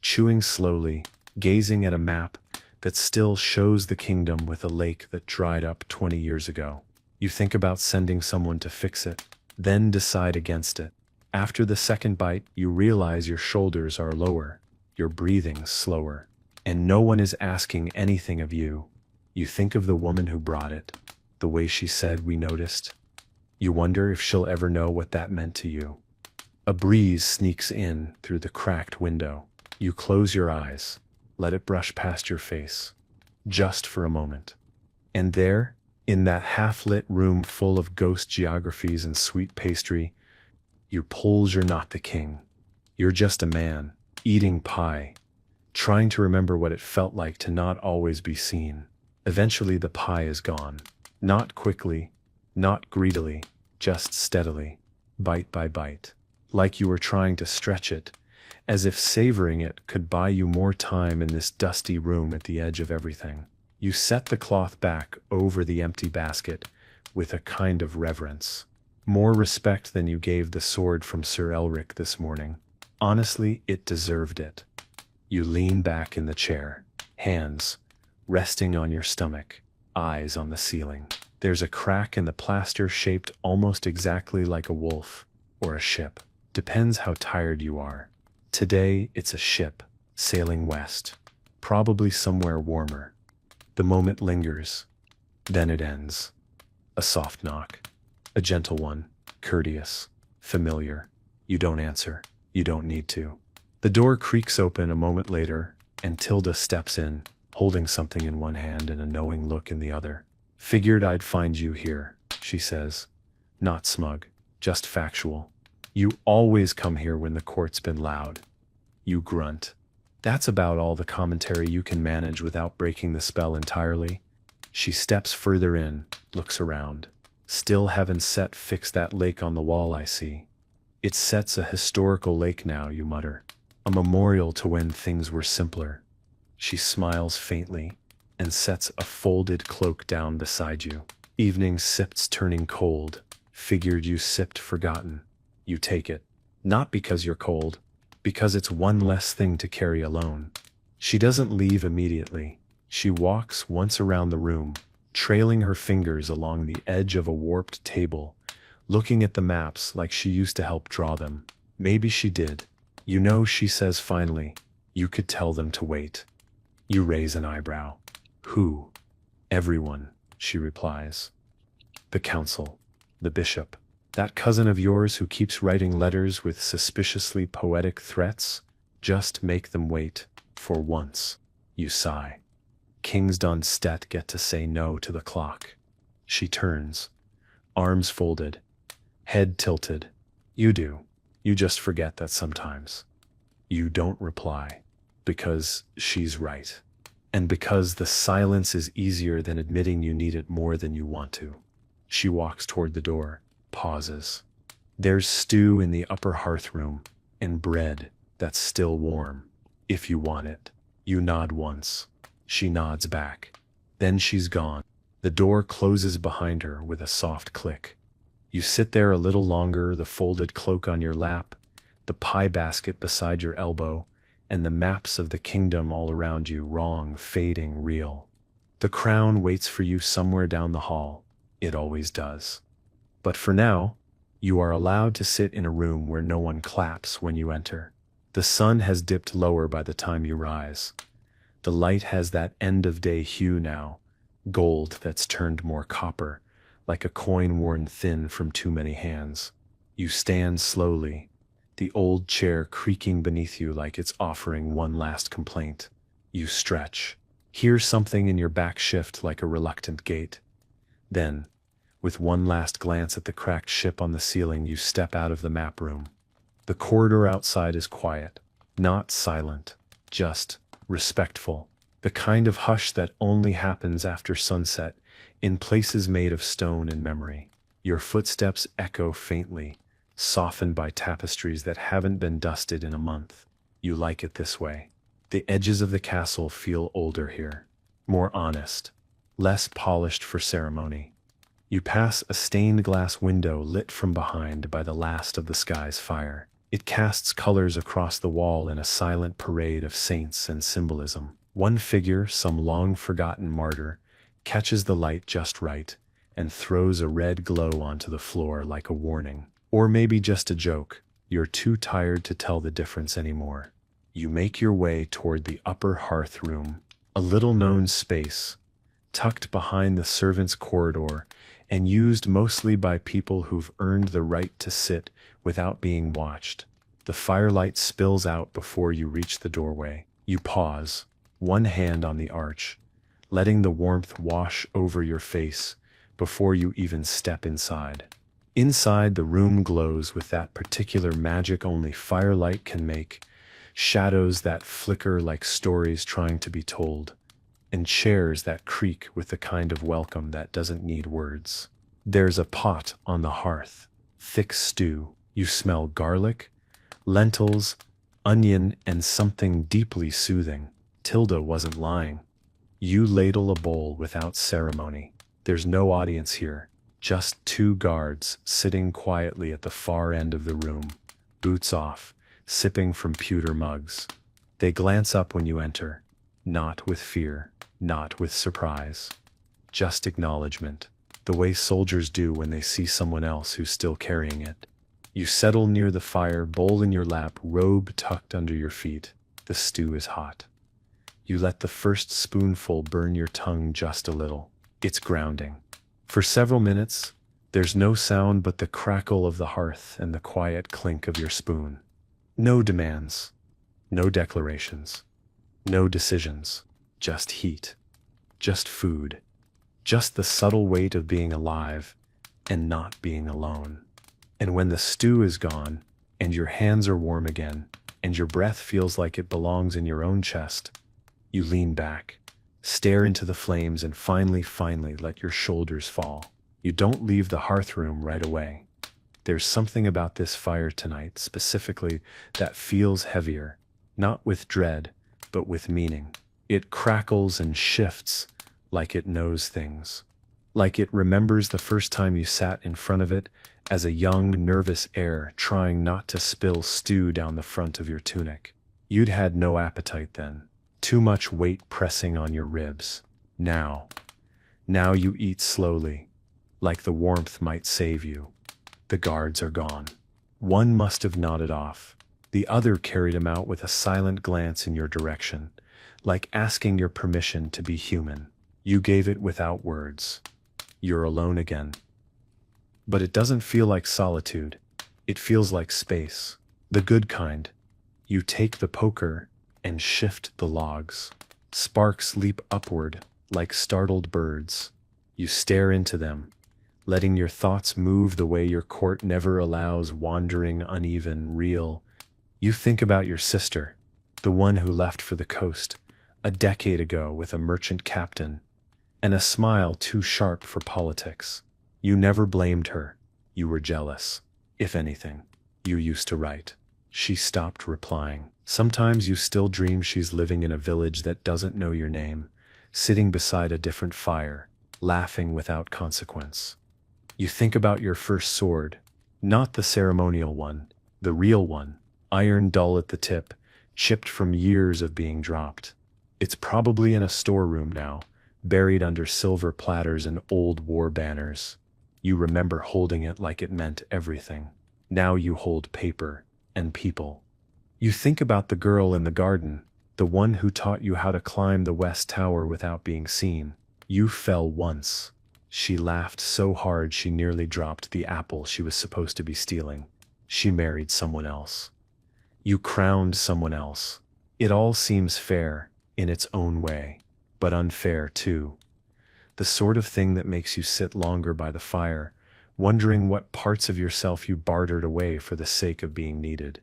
chewing slowly, gazing at a map that still shows the kingdom with a lake that dried up 20 years ago. You think about sending someone to fix it, then decide against it. After the second bite, you realize your shoulders are lower, your breathing slower, and no one is asking anything of you. You think of the woman who brought it, the way she said "we noticed." You wonder if she'll ever know what that meant to you. A breeze sneaks in through the cracked window. You close your eyes, let it brush past your face, just for a moment. And there, in that half-lit room full of ghost geographies and sweet pastry, you pulls you're not the king. You're just a man, eating pie, trying to remember what it felt like to not always be seen. Eventually the pie is gone. Not quickly, not greedily, just steadily, bite by bite. Like you were trying to stretch it, as if savoring it could buy you more time in this dusty room at the edge of everything. You set the cloth back over the empty basket with a kind of reverence. More respect than you gave the sword from Sir Elric this morning. Honestly, it deserved it. You lean back in the chair, hands resting on your stomach, eyes on the ceiling. There's a crack in the plaster shaped almost exactly like a wolf or a ship. Depends how tired you are. Today, it's a ship sailing west, probably somewhere warmer. The moment lingers, then it ends. A soft knock, a gentle one, courteous, familiar. You don't answer. You don't need to. The door creaks open a moment later, and Tilda steps in, holding something in one hand and a knowing look in the other. Figured I'd find you here, she says. Not smug, just factual. You always come here when the court's been loud. You grunt. That's about all the commentary you can manage without breaking the spell entirely. She steps further in, looks around. Still haven't fixed that lake on the wall, I see. It sets a historical lake now, you mutter. A memorial to when things were simpler. She smiles faintly and sets a folded cloak down beside you. Evening sips turning cold. Figured you sipped forgotten. You take it. Not because you're cold, because it's one less thing to carry alone. She doesn't leave immediately. She walks once around the room, trailing her fingers along the edge of a warped table, looking at the maps like she used to help draw them. Maybe she did. You know, she says finally, you could tell them to wait. You raise an eyebrow. Who? Everyone, she replies. The council, the bishop, that cousin of yours who keeps writing letters with suspiciously poetic threats. Just make them wait, for once. You sigh. Kings Dunstead get to say no to the clock. She turns, arms folded, head tilted. You do. You just forget that sometimes. You don't reply, because she's right. And because the silence is easier than admitting you need it more than you want to. She walks toward the door, pauses. There's stew in the upper hearth room, and bread that's still warm, if you want it. You nod once. She nods back. Then she's gone. The door closes behind her with a soft click. You sit there a little longer, the folded cloak on your lap, the pie basket beside your elbow, and the maps of the kingdom all around you, wrong, fading, real. The crown waits for you somewhere down the hall. It always does. But for now, you are allowed to sit in a room where no one claps when you enter. The sun has dipped lower by the time you rise. The light has that end-of-day hue now, gold that's turned more copper, like a coin worn thin from too many hands. You stand slowly, the old chair creaking beneath you like it's offering one last complaint. You stretch, hear something in your back shift like a reluctant gate. Then, with one last glance at the cracked ship on the ceiling, you step out of the map room. The corridor outside is quiet, not silent, just respectful, the kind of hush that only happens after sunset in places made of stone and memory. Your footsteps echo faintly, softened by tapestries that haven't been dusted in a month. You like it this way. The edges of the castle feel older here, more honest, less polished for ceremony. You pass a stained glass window lit from behind by the last of the sky's fire. It casts colors across the wall in a silent parade of saints and symbolism. One figure, some long-forgotten martyr, catches the light just right and throws a red glow onto the floor like a warning. Or maybe just a joke. You're too tired to tell the difference anymore. You make your way toward the upper hearth room, a little-known space, tucked behind the servants' corridor and used mostly by people who've earned the right to sit without being watched. The firelight spills out before you reach the doorway. You pause, one hand on the arch, letting the warmth wash over your face before you even step inside. Inside, the room glows with that particular magic only firelight can make, shadows that flicker like stories trying to be told, and chairs that creak with the kind of welcome that doesn't need words. There's a pot on the hearth, thick stew. You smell garlic, lentils, onion, and something deeply soothing. Tilda wasn't lying. You ladle a bowl without ceremony. There's no audience here, Just two guards sitting quietly at the far end of the room, boots off, sipping from pewter mugs. They glance up when you enter, not with fear, not with surprise, just acknowledgement, the way soldiers do when they see someone else who's still carrying it. You settle near the fire, bowl in your lap, robe tucked under your feet. The stew is hot. You let the first spoonful burn your tongue just a little. It's grounding. For several minutes, there's no sound but the crackle of the hearth and the quiet clink of your spoon. No demands, no declarations, no decisions, just heat, just food, just the subtle weight of being alive and not being alone. And when the stew is gone, and your hands are warm again, and your breath feels like it belongs in your own chest, you lean back, stare into the flames, and finally let your shoulders fall. You don't leave the hearth room right away. There's something about this fire tonight, specifically, that feels heavier, not with dread, but with meaning. It crackles and shifts like it knows things, like it remembers the first time you sat in front of it as a young, nervous heir trying not to spill stew down the front of your tunic. You'd had no appetite then, too much weight pressing on your ribs. Now you eat slowly, like the warmth might save you. The guards are gone. One must have nodded off. The other carried him out with a silent glance in your direction, like asking your permission to be human. You gave it without words. You're alone again. But it doesn't feel like solitude. It feels like space. The good kind. You take the poker and shift the logs. Sparks leap upward like startled birds. You stare into them, letting your thoughts move the way your court never allows, wandering, uneven, real. You think about your sister, the one who left for the coast a decade ago with a merchant captain, and a smile too sharp for politics. You never blamed her. You were jealous. If anything, you used to write. She stopped replying. Sometimes you still dream she's living in a village that doesn't know your name, sitting beside a different fire, laughing without consequence. You think about your first sword, not the ceremonial one, the real one, iron dull at the tip, chipped from years of being dropped. It's probably in a storeroom now, buried under silver platters and old war banners. You remember holding it like it meant everything. Now you hold paper and people. You think about the girl in the garden, the one who taught you how to climb the West Tower without being seen. You fell once. She laughed so hard she nearly dropped the apple she was supposed to be stealing. She married someone else. You crowned someone else. It all seems fair, in its own way, but unfair too. The sort of thing that makes you sit longer by the fire, wondering what parts of yourself you bartered away for the sake of being needed.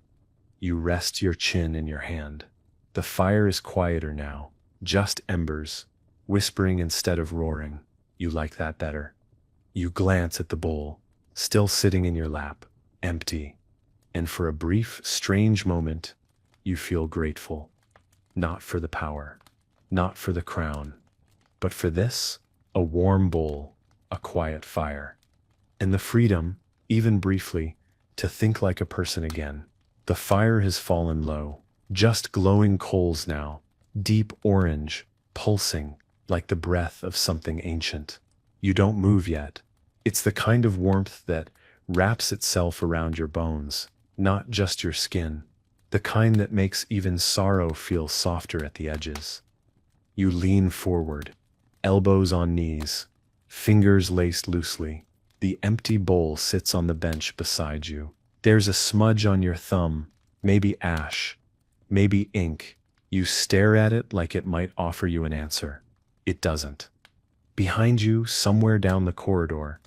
You rest your chin in your hand. The fire is quieter now, just embers, whispering instead of roaring. You like that better. You glance at the bowl, still sitting in your lap, empty. And for a brief, strange moment, you feel grateful. Not for the power, not for the crown, but for this, a warm bowl, a quiet fire, and the freedom, even briefly, to think like a person again. The fire has fallen low, just glowing coals now, deep orange, pulsing, like the breath of something ancient. You don't move yet. It's the kind of warmth that wraps itself around your bones, not just your skin, the kind that makes even sorrow feel softer at the edges. You lean forward, elbows on knees, fingers laced loosely. The empty bowl sits on the bench beside you. There's a smudge on your thumb, maybe ash, maybe ink. You stare at it like it might offer you an answer. It doesn't. Behind you, somewhere down the corridor,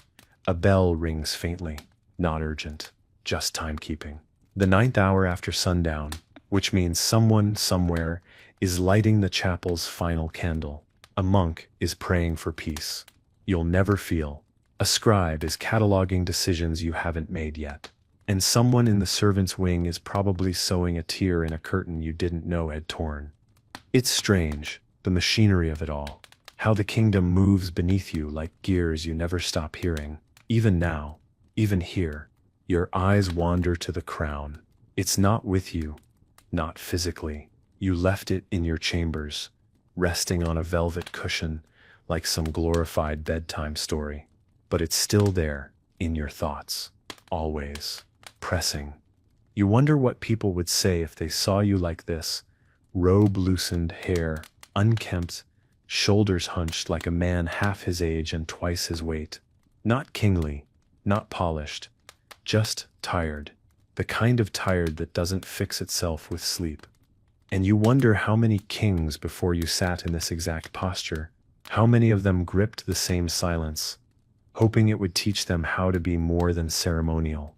a bell rings faintly, not urgent, just timekeeping. The 9th hour after sundown, which means someone, somewhere, is lighting the chapel's final candle. A monk is praying for peace. You'll never feel. A scribe is cataloging decisions you haven't made yet. And someone in the servants' wing is probably sewing a tear in a curtain you didn't know had torn. It's strange, the machinery of it all. How the kingdom moves beneath you like gears you never stop hearing. Even now, even here, your eyes wander to the crown. It's not with you, not physically. You left it in your chambers, resting on a velvet cushion like some glorified bedtime story. But it's still there, in your thoughts, always, pressing. You wonder what people would say if they saw you like this, robe loosened, hair unkempt, shoulders hunched like a man half his age and twice his weight. Not kingly, not polished, just tired, the kind of tired that doesn't fix itself with sleep. And you wonder how many kings before you sat in this exact posture, how many of them gripped the same silence, hoping it would teach them how to be more than ceremonial.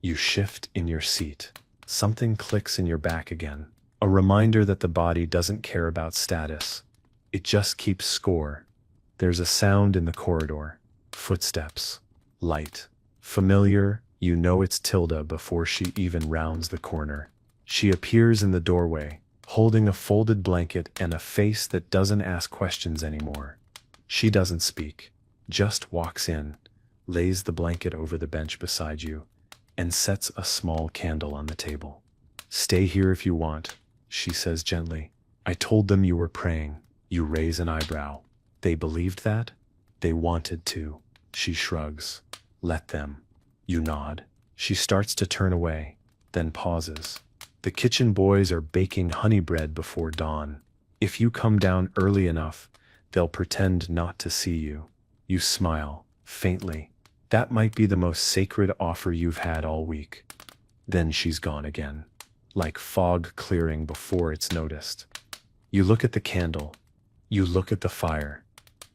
You shift in your seat. Something clicks in your back again, a reminder that the body doesn't care about status. It just keeps score. There's a sound in the corridor. Footsteps. Light. Familiar, you know it's Tilda before she even rounds the corner. She appears in the doorway, holding a folded blanket and a face that doesn't ask questions anymore. She doesn't speak, just walks in, lays the blanket over the bench beside you, and sets a small candle on the table. "Stay here if you want," she says gently. "I told them you were praying." You raise an eyebrow. They believed that? They wanted to. She shrugs. "Let them." You nod. She starts to turn away, then pauses. The kitchen boys are baking honey bread before dawn. If you come down early enough, they'll pretend not to see you. You smile, faintly. That might be the most sacred offer you've had all week. Then she's gone again, like fog clearing before it's noticed. You look at the candle. You look at the fire.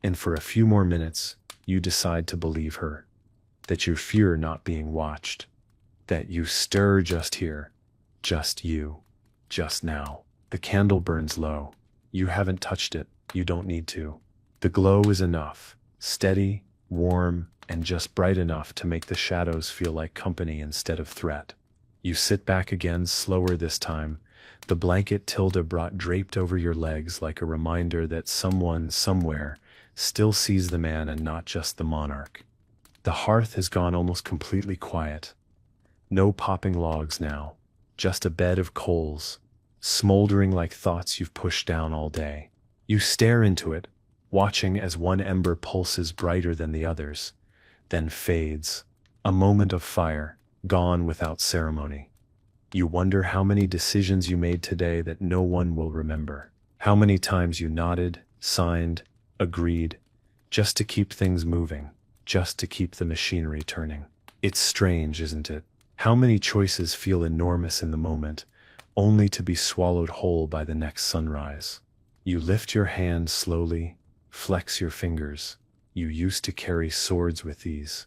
And for a few more minutes, you decide to believe her. That you fear not being watched. That you stir just here. Just you. Just now. The candle burns low. You haven't touched it. You don't need to. The glow is enough. Steady, warm, and just bright enough to make the shadows feel like company instead of threat. You sit back again, slower this time, the blanket Tilda brought draped over your legs like a reminder that someone, somewhere, still sees the man and not just the monarch. The hearth has gone almost completely quiet. No popping logs now, just a bed of coals, smoldering like thoughts you've pushed down all day. You stare into it, watching as one ember pulses brighter than the others, then fades. A moment of fire, gone without ceremony. You wonder how many decisions you made today that no one will remember. How many times you nodded, signed, agreed, just to keep things moving, just to keep the machinery turning. It's strange, isn't it? How many choices feel enormous in the moment, only to be swallowed whole by the next sunrise. You lift your hand slowly, flex your fingers. You used to carry swords with these.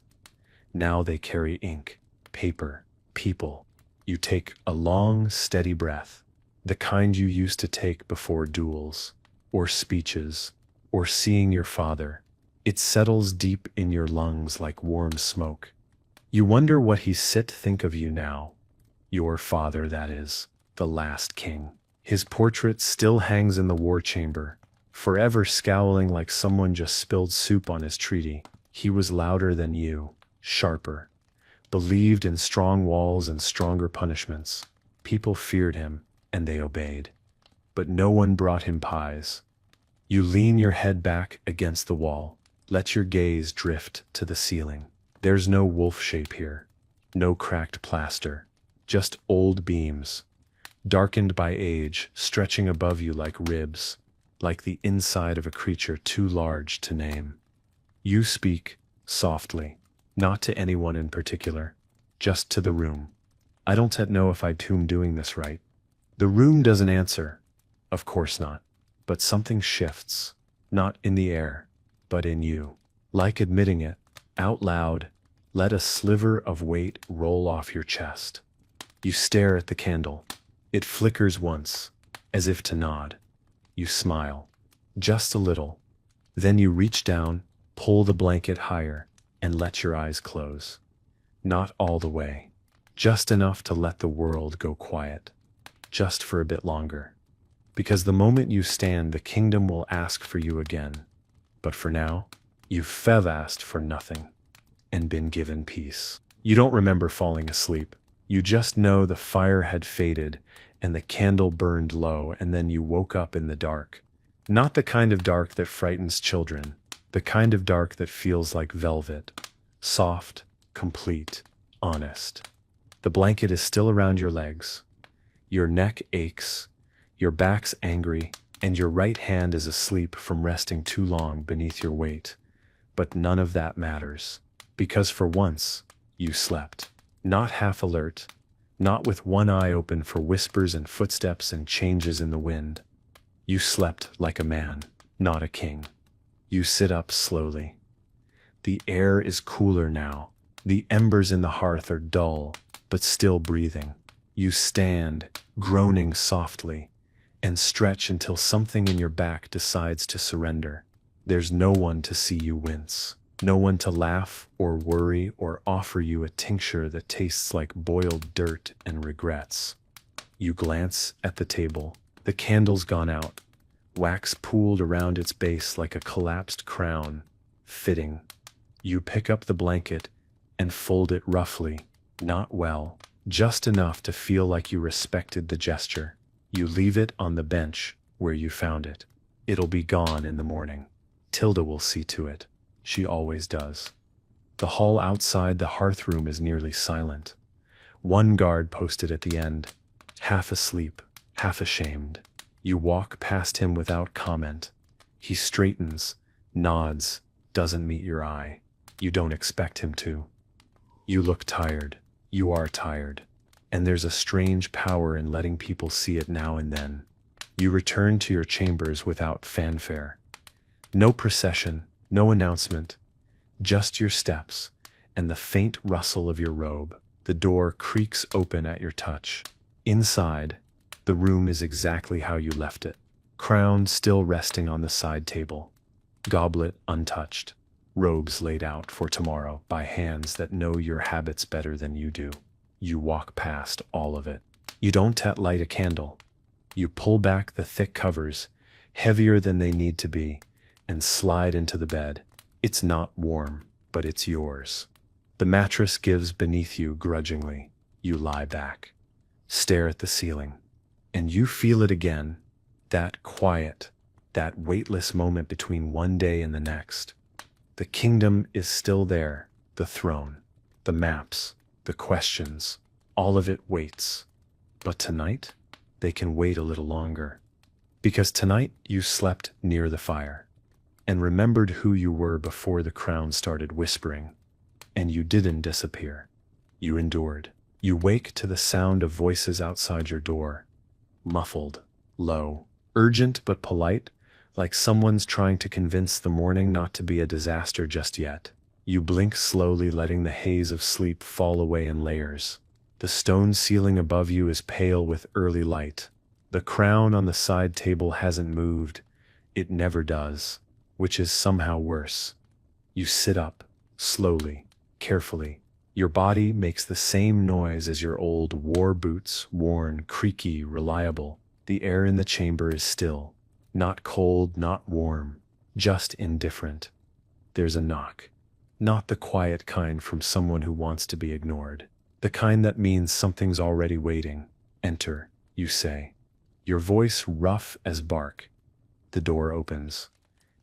Now they carry ink, paper, people. You take a long, steady breath, the kind you used to take before duels, or speeches, or seeing your father. It settles deep in your lungs like warm smoke. You wonder what he think of you now. Your father, that is, the last king. His portrait still hangs in the war chamber, forever scowling like someone just spilled soup on his treaty. He was louder than you, sharper. Believed in strong walls and stronger punishments. People feared him, and they obeyed. But no one brought him pies. You lean your head back against the wall, let your gaze drift to the ceiling. There's no wolf shape here, no cracked plaster, just old beams, darkened by age, stretching above you like ribs, like the inside of a creature too large to name. You speak, softly. Not to anyone in particular, just to the room. I don't know if I'm doing this right. The room doesn't answer. Of course not. But something shifts, not in the air, but in you. Like admitting it, out loud, let a sliver of weight roll off your chest. You stare at the candle. It flickers once, as if to nod. You smile, just a little. Then you reach down, pull the blanket higher, and let your eyes close. Not all the way. Just enough to let the world go quiet. Just for a bit longer. Because the moment you stand, the kingdom will ask for you again. But for now, you've asked for nothing. and been given peace. You don't remember falling asleep. You just know the fire had faded and the candle burned low, and then you woke up in the dark. Not the kind of dark that frightens children, the kind of dark that feels like velvet. Soft, complete, honest. The blanket is still around your legs. Your neck aches, your back's angry, and your right hand is asleep from resting too long beneath your weight. But none of that matters, because for once, you slept. Not half alert, not with one eye open for whispers and footsteps and changes in the wind. You slept like a man, not a king. You sit up slowly. The air is cooler now. The embers in the hearth are dull, but still breathing. You stand, groaning softly, and stretch until something in your back decides to surrender. There's no one to see you wince. No one to laugh or worry or offer you a tincture that tastes like boiled dirt and regrets. You glance at the table. The candle's gone out. Wax pooled around its base like a collapsed crown. Fitting. You pick up the blanket and fold it roughly. Not well. Just enough to feel like you respected the gesture. You leave it on the bench where you found it. It'll be gone in the morning. Tilda will see to it. She always does. The hall outside the hearth room is nearly silent. One guard posted at the end, half asleep, half ashamed. You walk past him without comment. He straightens, nods, doesn't meet your eye. You don't expect him to. You look tired. You are tired. And there's a strange power in letting people see it now and then. You return to your chambers without fanfare. No procession. No announcement, just your steps and the faint rustle of your robe. The door creaks open at your touch. Inside, the room is exactly how you left it. Crown still resting on the side table. Goblet untouched. Robes laid out for tomorrow by hands that know your habits better than you do. You walk past all of it. You don't light a candle. You pull back the thick covers, heavier than they need to be, and slide into the bed. It's not warm, but it's yours. The mattress gives beneath you grudgingly. You lie back, stare at the ceiling, and you feel it again, that quiet, that weightless moment between one day and the next. The kingdom is still there, the throne, the maps, the questions, all of it waits. But tonight, they can wait a little longer. Because tonight you slept near the fire. And remembered who you were before the crown started whispering. And you didn't disappear. You endured. You wake to the sound of voices outside your door. Muffled, low, urgent but polite, like someone's trying to convince the morning not to be a disaster just yet. You blink slowly, letting the haze of sleep fall away in layers. The stone ceiling above you is pale with early light. The crown on the side table hasn't moved. It never does. Which is somehow worse. You sit up, slowly, carefully. Your body makes the same noise as your old war boots, worn, creaky, reliable. The air in the chamber is still. Not cold, not warm, just indifferent. There's a knock. Not the quiet kind from someone who wants to be ignored. The kind that means something's already waiting. Enter, you say. Your voice rough as bark. The door opens.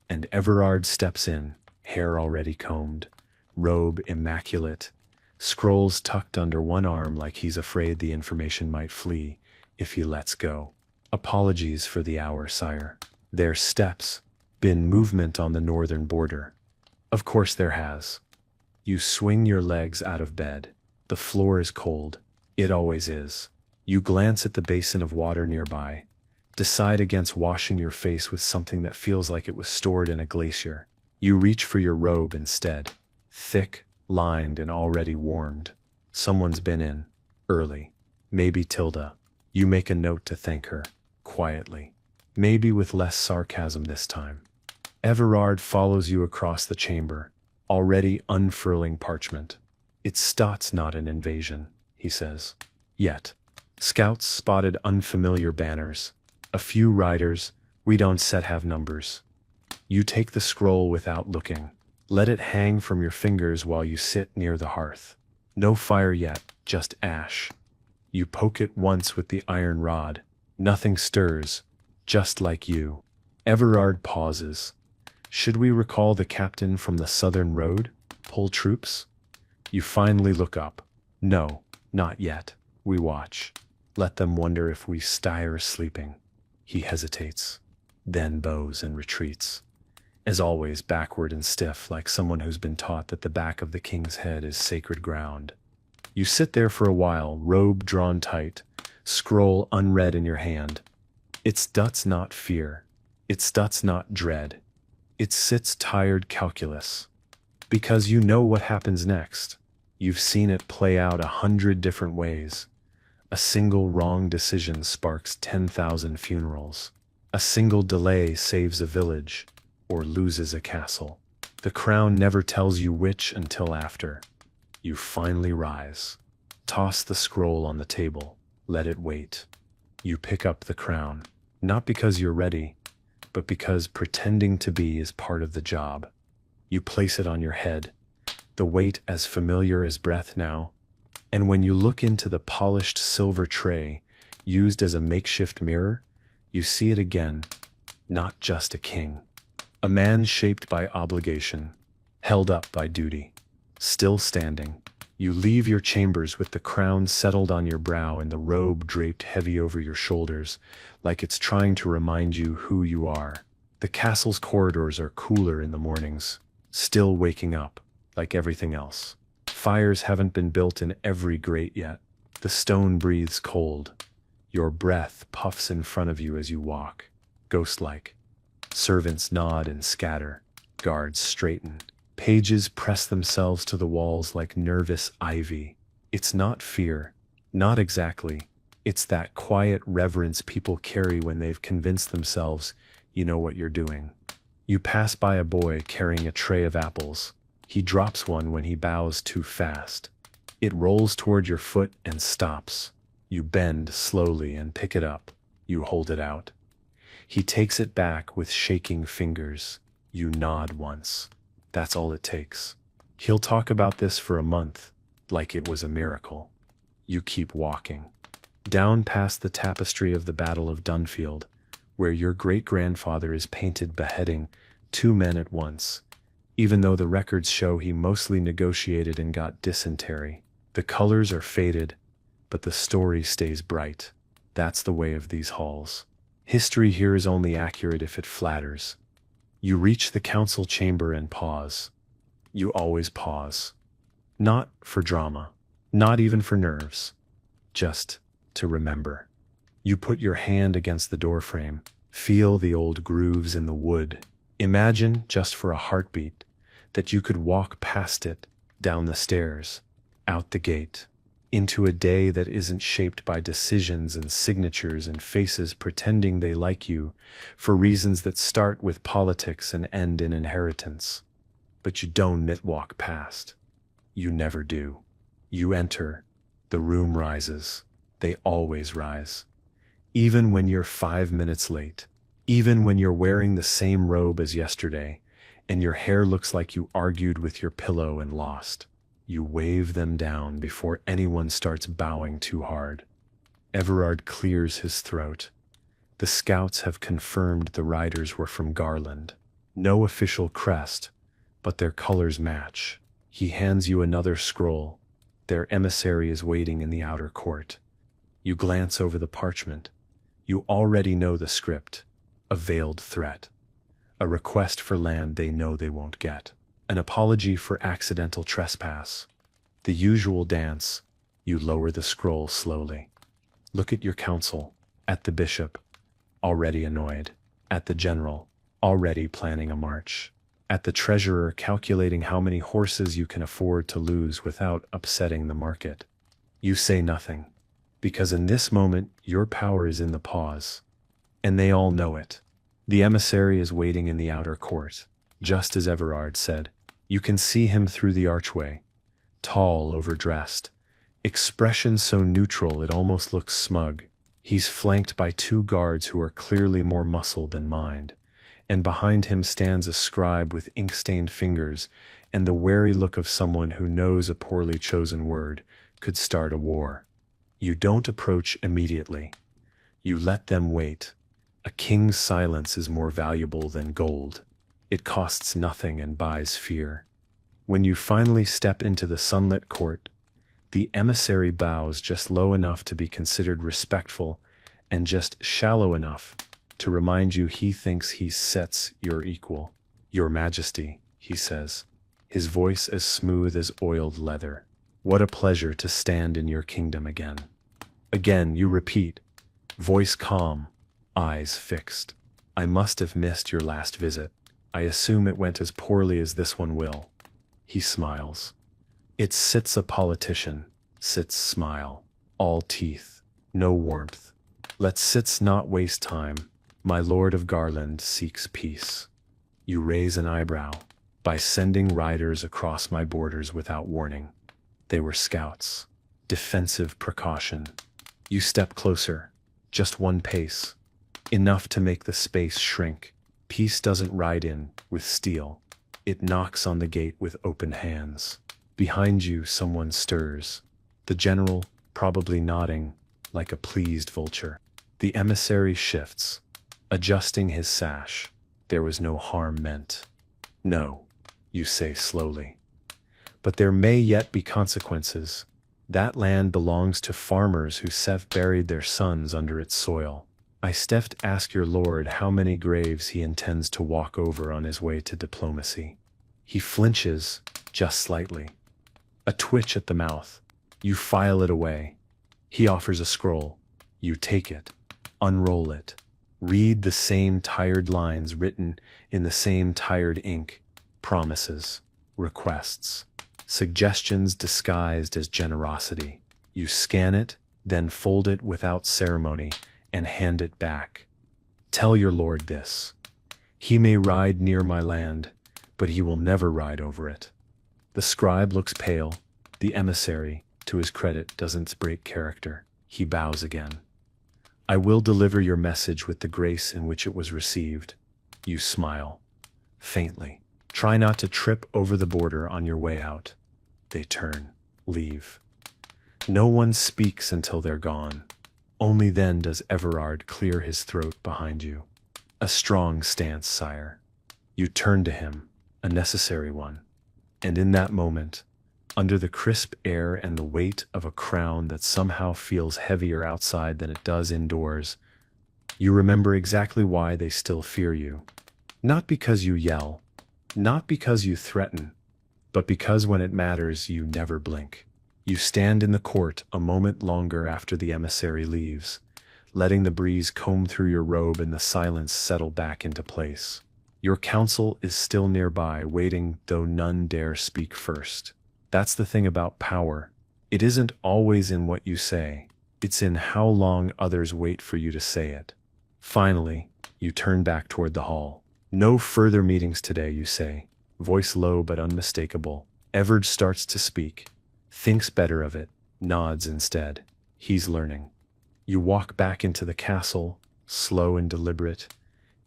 And Everard steps in, hair already combed, robe immaculate, scrolls tucked under one arm like he's afraid the information might flee if he lets go. Apologies for the hour, sire. There's steps. Been movement on the northern border. Of course there has. You swing your legs out of bed. The floor is cold. It always is. You glance at the basin of water nearby. Decide against washing your face with something that feels like it was stored in a glacier. You reach for your robe instead. Thick, lined, and already warmed. Someone's been in. Early. Maybe Tilda. You make a note to thank her. Quietly. Maybe with less sarcasm this time. Everard follows you across the chamber, already unfurling parchment. It's Stott's not an invasion, he says. Yet. Scouts spotted unfamiliar banners. A few riders, we don't have numbers. You take the scroll without looking. Let it hang from your fingers while you sit near the hearth. No fire yet, just ash. You poke it once with the iron rod. Nothing stirs, just like you. Everard pauses. Should we recall the captain from the southern road? Pull troops? You finally look up. No, not yet. We watch. Let them wonder if we stir sleeping. He hesitates, then bows and retreats. As always, backward and stiff, like someone who's been taught that the back of the king's head is sacred ground. You sit there for a while, robe drawn tight, scroll unread in your hand. It does not fear. It does not dread. It sits tired calculus. Because you know what happens next. You've seen it play out 100 different ways. A single wrong decision sparks 10,000 funerals. A single delay saves a village, or loses a castle. The crown never tells you which until after. You finally rise. Toss the scroll on the table. Let it wait. You pick up the crown, not because you're ready, but because pretending to be is part of the job. You place it on your head, the weight as familiar as breath now, and when you look into the polished silver tray, used as a makeshift mirror, you see it again, not just a king. A man shaped by obligation, held up by duty, still standing. You leave your chambers with the crown settled on your brow and the robe draped heavy over your shoulders, like it's trying to remind you who you are. The castle's corridors are cooler in the mornings, still waking up, like everything else. Fires haven't been built in every grate yet. The stone breathes cold. Your breath puffs in front of you as you walk, ghost-like. Servants nod and scatter. Guards straighten. Pages press themselves to the walls like nervous ivy. It's not fear. Not exactly. It's that quiet reverence people carry when they've convinced themselves you know what you're doing. You pass by a boy carrying a tray of apples. He drops one when he bows too fast. It rolls toward your foot and stops. You bend slowly and pick it up. You hold it out. He takes it back with shaking fingers. You nod once. That's all it takes. He'll talk about this for a month, like it was a miracle. You keep walking. Down past the tapestry of the Battle of Dunfield, where your great-grandfather is painted beheading 2 men at once, even though the records show he mostly negotiated and got dysentery. The colors are faded, but the story stays bright. That's the way of these halls. History here is only accurate if it flatters. You reach the council chamber and pause. You always pause. Not for drama, not even for nerves, just to remember. You put your hand against the doorframe, feel the old grooves in the wood. Imagine, just for a heartbeat, that you could walk past it, down the stairs, out the gate, into a day that isn't shaped by decisions and signatures and faces pretending they like you for reasons that start with politics and end in inheritance. But you don't walk past. You never do. You enter. The room rises. They always rise. Even when you're 5 minutes late. Even when you're wearing the same robe as yesterday, and your hair looks like you argued with your pillow and lost. You wave them down before anyone starts bowing too hard. Everard clears his throat. The scouts have confirmed the riders were from Garland. No official crest, but their colors match. He hands you another scroll. Their emissary is waiting in the outer court. You glance over the parchment. You already know the script. A veiled threat. A request for land they know they won't get. An apology for accidental trespass. The usual dance. You lower the scroll slowly. Look at your council. At the bishop. Already annoyed. At the general. Already planning a march. At the treasurer calculating how many horses you can afford to lose without upsetting the market. You say nothing. Because in this moment, your power is in the pause. And they all know it. The emissary is waiting in the outer court. Just as Everard said. You can see him through the archway. Tall, overdressed. Expression so neutral it almost looks smug. He's flanked by 2 guards who are clearly more muscle than mind. and behind him stands a scribe with ink-stained fingers and the wary look of someone who knows a poorly chosen word could start a war. You don't approach immediately. You let them wait. A king's silence is more valuable than gold. It costs nothing and buys fear. When you finally step into the sunlit court, the emissary bows just low enough to be considered respectful and just shallow enough to remind you he thinks he sets your equal. Your Majesty, he says, his voice as smooth as oiled leather. What a pleasure to stand in your kingdom again. Again you repeat, voice calm, eyes fixed. I must have missed your last visit. I assume it went as poorly as this one will. He smiles. It sits a politician, sits smile, all teeth, no warmth. Let sits not waste time. My Lord of Garland seeks peace. You raise an eyebrow. By sending riders across my borders without warning. They were scouts. Defensive precaution. You step closer. Just one pace. Enough to make the space shrink. Peace doesn't ride in with steel. It knocks on the gate with open hands. Behind you, someone stirs. The general, probably nodding, like a pleased vulture. The emissary shifts, adjusting his sash. There was no harm meant. No, you say slowly. But there may yet be consequences. That land belongs to farmers who have buried their sons under its soil. I steft ask your lord how many graves he intends to walk over on his way to diplomacy. He flinches, just slightly. A twitch at the mouth. You file it away. He offers a scroll. You take it. Unroll it. Read the same tired lines written in the same tired ink. Promises. Requests. Suggestions disguised as generosity. You scan it, then fold it without ceremony and hand it back. Tell your lord this. He may ride near my land, but he will never ride over it. The scribe looks pale. The emissary, to his credit, doesn't break character. He bows again. I will deliver your message with the grace in which it was received. You smile. Faintly. Try not to trip over the border on your way out. They turn. Leave. No one speaks until they're gone. Only then does Everard clear his throat behind you. A strong stance, sire. You turn to him, a necessary one. And in that moment, under the crisp air and the weight of a crown that somehow feels heavier outside than it does indoors, you remember exactly why they still fear you. Not because you yell, not because you threaten, but because when it matters, you never blink. You stand in the court a moment longer after the emissary leaves, letting the breeze comb through your robe and the silence settle back into place. Your counsel is still nearby, waiting, though none dare speak first. That's the thing about power. It isn't always in what you say. It's in how long others wait for you to say it. Finally, you turn back toward the hall. No further meetings today, you say, voice low but unmistakable. Everard starts to speak. Thinks better of it, nods instead. He's learning. You walk back into the castle, slow and deliberate,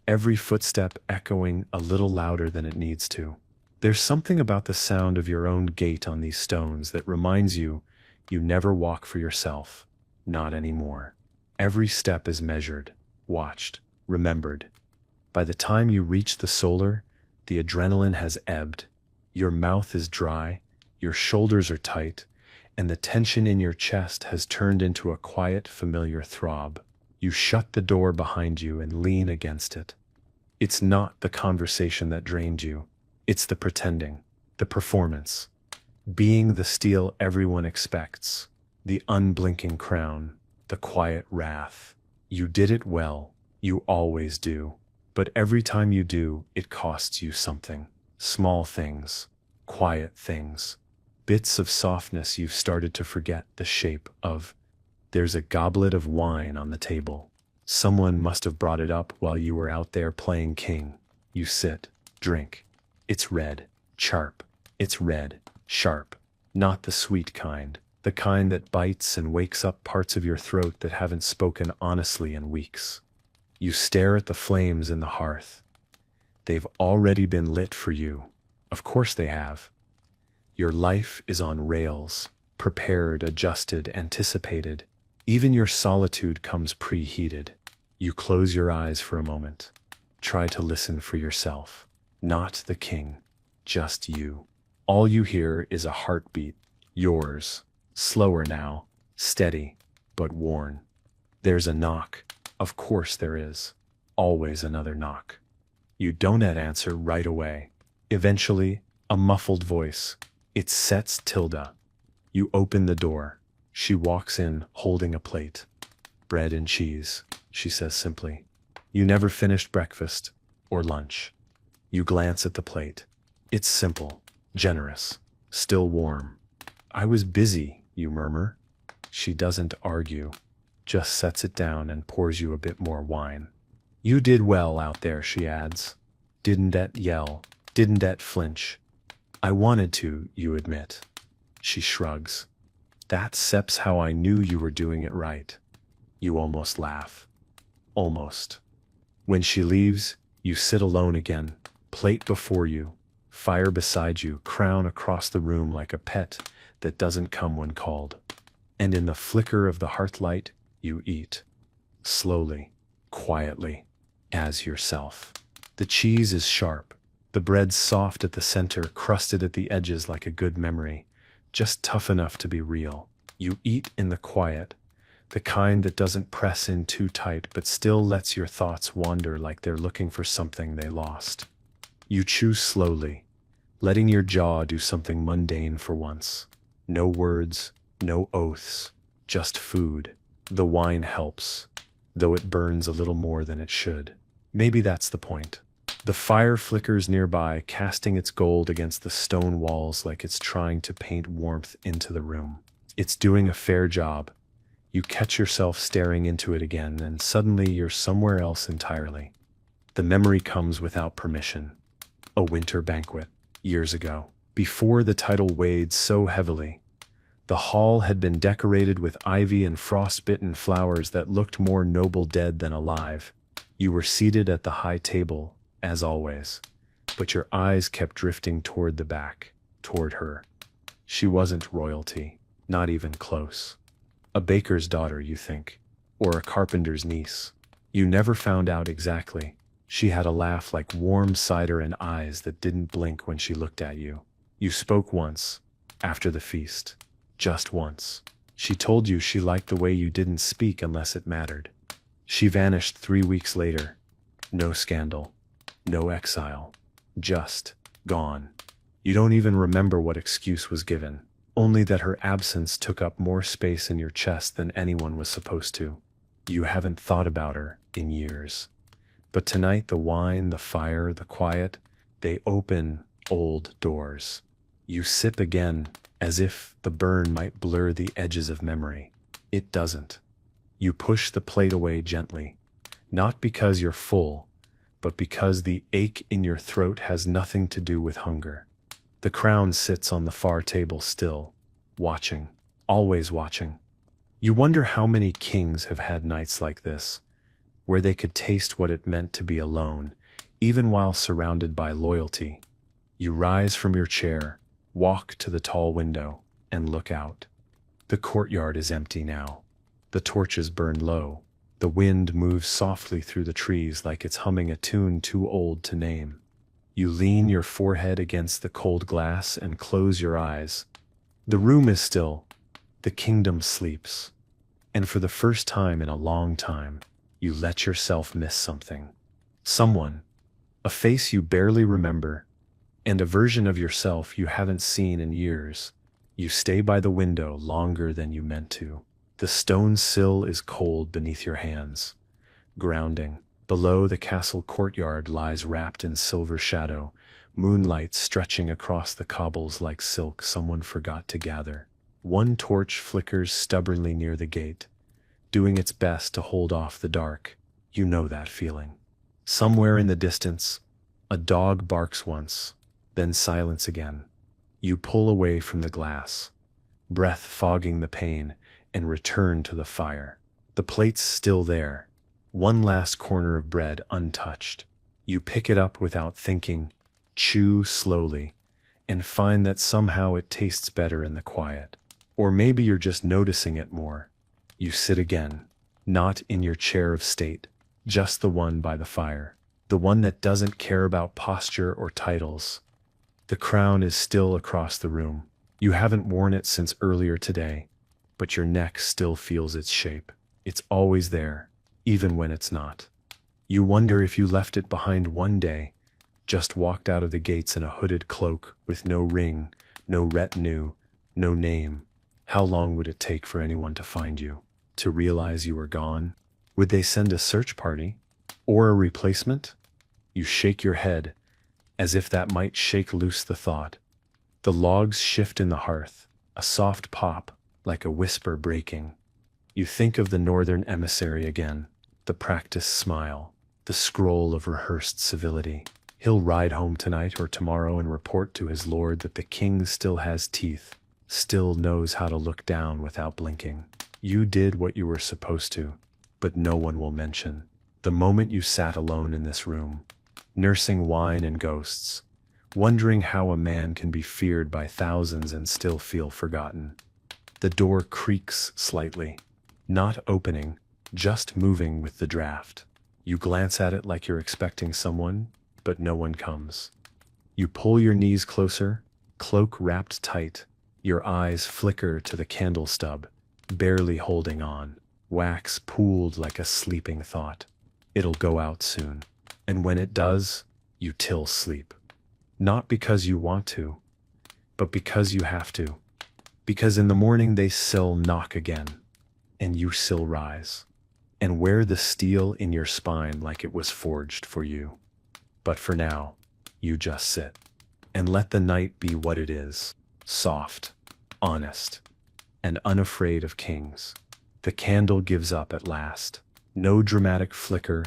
every footstep echoing a little louder than it needs to. There's something about the sound of your own gait on these stones that reminds you you never walk for yourself. Not anymore. Every step is measured, watched, remembered. By the time you reach the solar, the adrenaline has ebbed. Your mouth is dry, your shoulders are tight, and the tension in your chest has turned into a quiet, familiar throb. You shut the door behind you and lean against it. It's not the conversation that drained you. It's the pretending, the performance. Being the steel everyone expects, the unblinking crown, the quiet wrath. You did it well, you always do. But every time you do, it costs you something. Small things, quiet things. Bits of softness you've started to forget the shape of. There's a goblet of wine on the table. Someone must have brought it up while you were out there playing king. You sit, drink. It's red, sharp. It's red, sharp. Not the sweet kind. The kind that bites and wakes up parts of your throat that haven't spoken honestly in weeks. You stare at the flames in the hearth. They've already been lit for you. Of course they have. Your life is on rails, prepared, adjusted, anticipated. Even your solitude comes preheated. You close your eyes for a moment. Try to listen for yourself. Not the king, just you. All you hear is a heartbeat, yours, slower now, steady, but worn. There's a knock. Of course there is. Always another knock. You don't answer right away. Eventually, a muffled voice. It sets Tilda. You open the door. She walks in, holding a plate. Bread and cheese, she says simply. You never finished breakfast or lunch. You glance at the plate. It's simple, generous, still warm. I was busy, you murmur. She doesn't argue, just sets it down and pours you a bit more wine. You did well out there, she adds. Didn't yell, didn't flinch. I wanted to, you admit. She shrugs. That's how I knew you were doing it right. You almost laugh. Almost. When she leaves, you sit alone again, plate before you, fire beside you, crown across the room like a pet that doesn't come when called. And in the flicker of the hearthlight, you eat. Slowly, quietly, as yourself. The cheese is sharp, the bread's soft at the center, crusted at the edges like a good memory, just tough enough to be real. You eat in the quiet, the kind that doesn't press in too tight but still lets your thoughts wander like they're looking for something they lost. You chew slowly, letting your jaw do something mundane for once. No words, no oaths, just food. The wine helps, though it burns a little more than it should. Maybe that's the point. The fire flickers nearby, casting its gold against the stone walls like it's trying to paint warmth into the room. It's doing a fair job. You catch yourself staring into it again, and suddenly you're somewhere else entirely. The memory comes without permission. A winter banquet, years ago. Before the title weighed so heavily, the hall had been decorated with ivy and frostbitten flowers that looked more noble dead than alive. You were seated at the high table, as always, but your eyes kept drifting toward the back, toward her. She wasn't royalty, not even close. A baker's daughter, you think, or a carpenter's niece. You never found out exactly. She had a laugh like warm cider and eyes that didn't blink when she looked at you. You spoke once, after the feast. Just once. She told you she liked the way you didn't speak unless it mattered. She vanished 3 weeks later. No scandal. No exile. Just gone. You don't even remember what excuse was given, only that her absence took up more space in your chest than anyone was supposed to. You haven't thought about her in years. But tonight the wine, the fire, the quiet, they open old doors. You sip again, as if the burn might blur the edges of memory. It doesn't. You push the plate away gently, not because you're full, but because the ache in your throat has nothing to do with hunger. The crown sits on the far table still, watching, always watching. You wonder how many kings have had nights like this, where they could taste what it meant to be alone, even while surrounded by loyalty. You rise from your chair, walk to the tall window, and look out. The courtyard is empty now. The torches burn low. The wind moves softly through the trees like it's humming a tune too old to name. You lean your forehead against the cold glass and close your eyes. The room is still. The kingdom sleeps. And for the first time in a long time, you let yourself miss something. Someone. A face you barely remember, and a version of yourself you haven't seen in years. You stay by the window longer than you meant to. The stone sill is cold beneath your hands, grounding. Below, the castle courtyard lies wrapped in silver shadow, moonlight stretching across the cobbles like silk someone forgot to gather. One torch flickers stubbornly near the gate, doing its best to hold off the dark. You know that feeling. Somewhere in the distance, a dog barks once, then silence again. You pull away from the glass, breath fogging the pain, and return to the fire. The plate's still there, one last corner of bread untouched. You pick it up without thinking, chew slowly, and find that somehow it tastes better in the quiet. Or maybe you're just noticing it more. You sit again, not in your chair of state, just the one by the fire, the one that doesn't care about posture or titles. The crown is still across the room. You haven't worn it since earlier today, but your neck still feels its shape. It's always there, even when it's not. You wonder if you left it behind one day, just walked out of the gates in a hooded cloak with no ring, no retinue, no name. How long would it take for anyone to find you, to realize you were gone? Would they send a search party? Or a replacement? You shake your head, as if that might shake loose the thought. The logs shift in the hearth, a soft pop, like a whisper breaking. You think of the northern emissary again, the practiced smile, the scroll of rehearsed civility. He'll ride home tonight or tomorrow and report to his lord that the king still has teeth, still knows how to look down without blinking. You did what you were supposed to, but no one will mention the moment you sat alone in this room, nursing wine and ghosts, wondering how a man can be feared by thousands and still feel forgotten. The door creaks slightly, not opening, just moving with the draft. You glance at it like you're expecting someone, but no one comes. You pull your knees closer, cloak wrapped tight. Your eyes flicker to the candle stub, barely holding on, wax pooled like a sleeping thought. It'll go out soon. And when it does, you till sleep. Not because you want to, but because you have to. Because in the morning they still knock again, and you still rise, and wear the steel in your spine like it was forged for you. But for now, you just sit, and let the night be what it is, soft, honest, and unafraid of kings. The candle gives up at last. No dramatic flicker,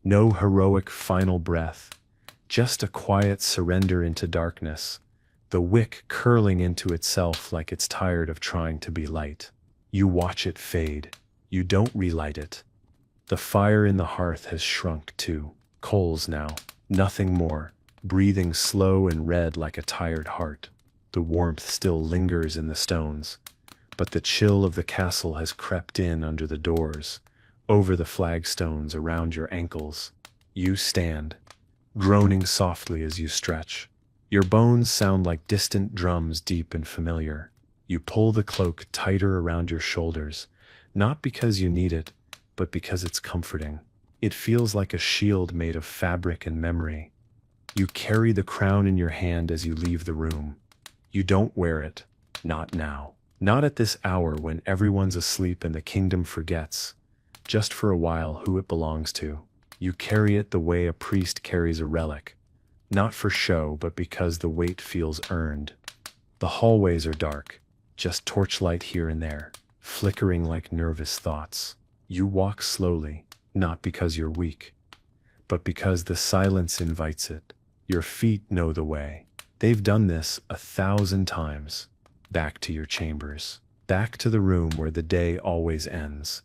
no heroic final breath, just a quiet surrender into darkness, the wick curling into itself like it's tired of trying to be light. You watch it fade. You don't relight it. The fire in the hearth has shrunk too. Coals now, nothing more, breathing slow and red like a tired heart. The warmth still lingers in the stones, but the chill of the castle has crept in under the doors, over the flagstones around your ankles. You stand, groaning softly as you stretch. Your bones sound like distant drums, deep and familiar. You pull the cloak tighter around your shoulders, not because you need it, but because it's comforting. It feels like a shield made of fabric and memory. You carry the crown in your hand as you leave the room. You don't wear it, not now. Not at this hour when everyone's asleep and the kingdom forgets, just for a while, who it belongs to. You carry it the way a priest carries a relic, not for show, but because the weight feels earned. The hallways are dark, just torchlight here and there, flickering like nervous thoughts. You walk slowly, not because you're weak, but because the silence invites it. Your feet know the way. They've done this 1,000 times. Back to your chambers, back to the room where the day always ends,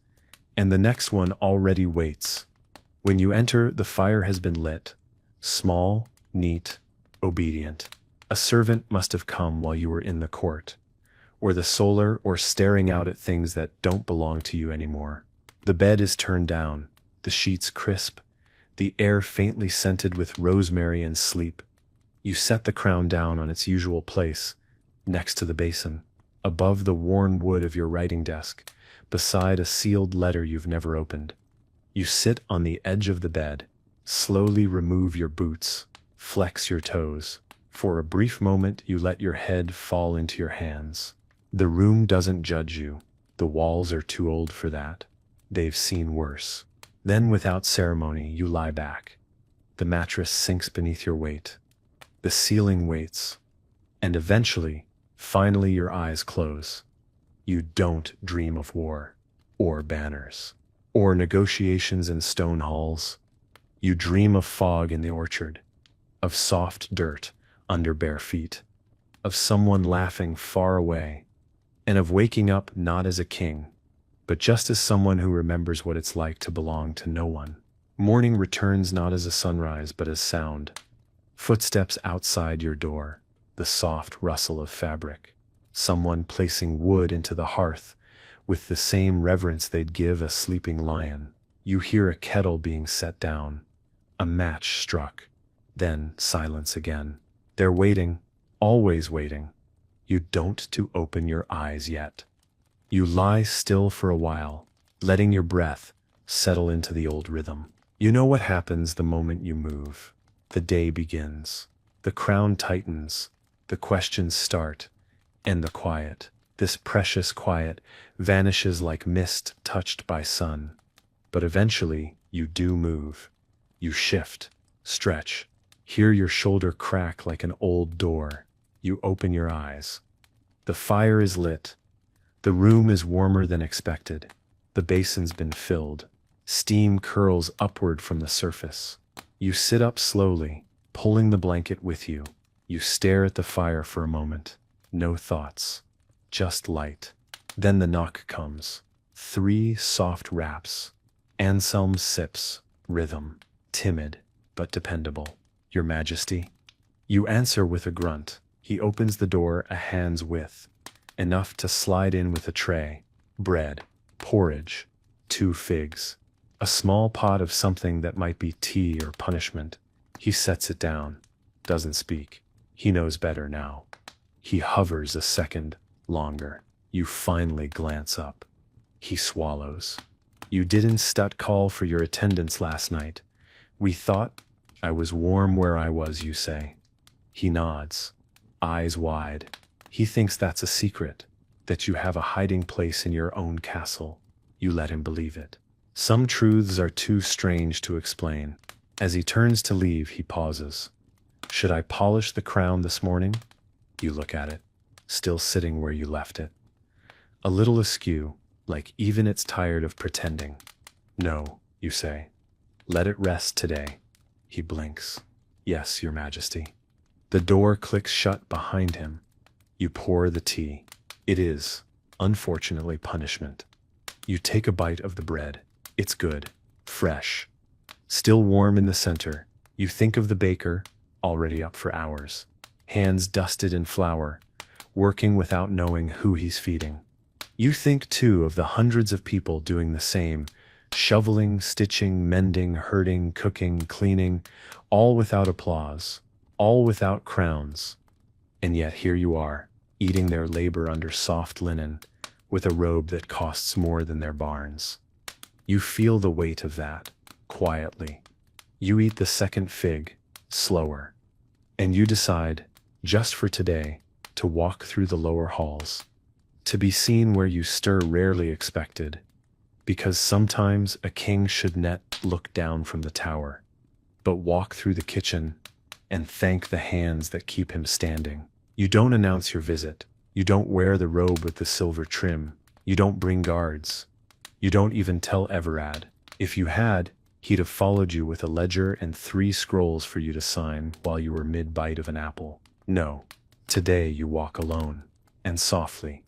and the next one already waits. When you enter, the fire has been lit, small, neat, obedient. A servant must have come while you were in the court, or the solar, or staring out at things that don't belong to you anymore. The bed is turned down, the sheets crisp, the air faintly scented with rosemary and sleep. You set the crown down on its usual place, next to the basin, above the worn wood of your writing desk, beside a sealed letter you've never opened. You sit on the edge of the bed, slowly remove your boots, flex your toes. For a brief moment, you let your head fall into your hands. The room doesn't judge you. The walls are too old for that. They've seen worse. Then, without ceremony, you lie back. The mattress sinks beneath your weight. The ceiling waits. And eventually, finally, your eyes close. You don't dream of war, or banners, or negotiations in stone halls. You dream of fog in the orchard, of soft dirt under bare feet, of someone laughing far away, and of waking up not as a king, but just as someone who remembers what it's like to belong to no one. Morning returns not as a sunrise but as sound. Footsteps outside your door, the soft rustle of fabric. Someone placing wood into the hearth with the same reverence they'd give a sleeping lion. You hear a kettle being set down, a match struck, then silence again. They're waiting, always waiting. You don't to open your eyes yet. You lie still for a while, letting your breath settle into the old rhythm. You know what happens the moment you move. The day begins. The crown tightens. The questions start. And the quiet, this precious quiet, vanishes like mist touched by sun. But eventually, you do move. You shift, stretch, hear your shoulder crack like an old door. You open your eyes. The fire is lit. The room is warmer than expected. The basin's been filled. Steam curls upward from the surface. You sit up slowly, pulling the blanket with you. You stare at the fire for a moment. No thoughts, just light. Then the knock comes. 3 soft raps. Anselm sips, rhythm, timid but dependable. Your Majesty? You answer with a grunt. He opens the door a hand's width, enough to slide in with a tray. Bread, porridge, 2 figs. A small pot of something that might be tea or punishment. He sets it down, doesn't speak. He knows better now. He hovers a second longer. You finally glance up. He swallows. You didn't call for your attendance last night. We thought I was warm where I was, you say. He nods, eyes wide. He thinks that's a secret, that you have a hiding place in your own castle. You let him believe it. Some truths are too strange to explain. As he turns to leave, he pauses. Should I polish the crown this morning? You look at it, still sitting where you left it. A little askew, like even it's tired of pretending. No, you say. Let it rest today. He blinks. Yes, Your Majesty. The door clicks shut behind him. You pour the tea. It is, unfortunately, punishment. You take a bite of the bread. It's good, fresh, still warm in the center. You think of the baker, already up for hours. Hands dusted in flour, working without knowing who he's feeding. You think, too, of the hundreds of people doing the same, shoveling, stitching, mending, herding, cooking, cleaning, all without applause, all without crowns. And yet here you are, eating their labor under soft linen, with a robe that costs more than their barns. You feel the weight of that, quietly. You eat the second fig, slower. And you decide, just for today, to walk through the lower halls. To be seen where you stir rarely expected. Because sometimes a king should not look down from the tower, but walk through the kitchen and thank the hands that keep him standing. You don't announce your visit. You don't wear the robe with the silver trim. You don't bring guards. You don't even tell Everard. If you had, he'd have followed you with a ledger and 3 scrolls for you to sign while you were mid-bite of an apple. No. Today you walk alone, and softly.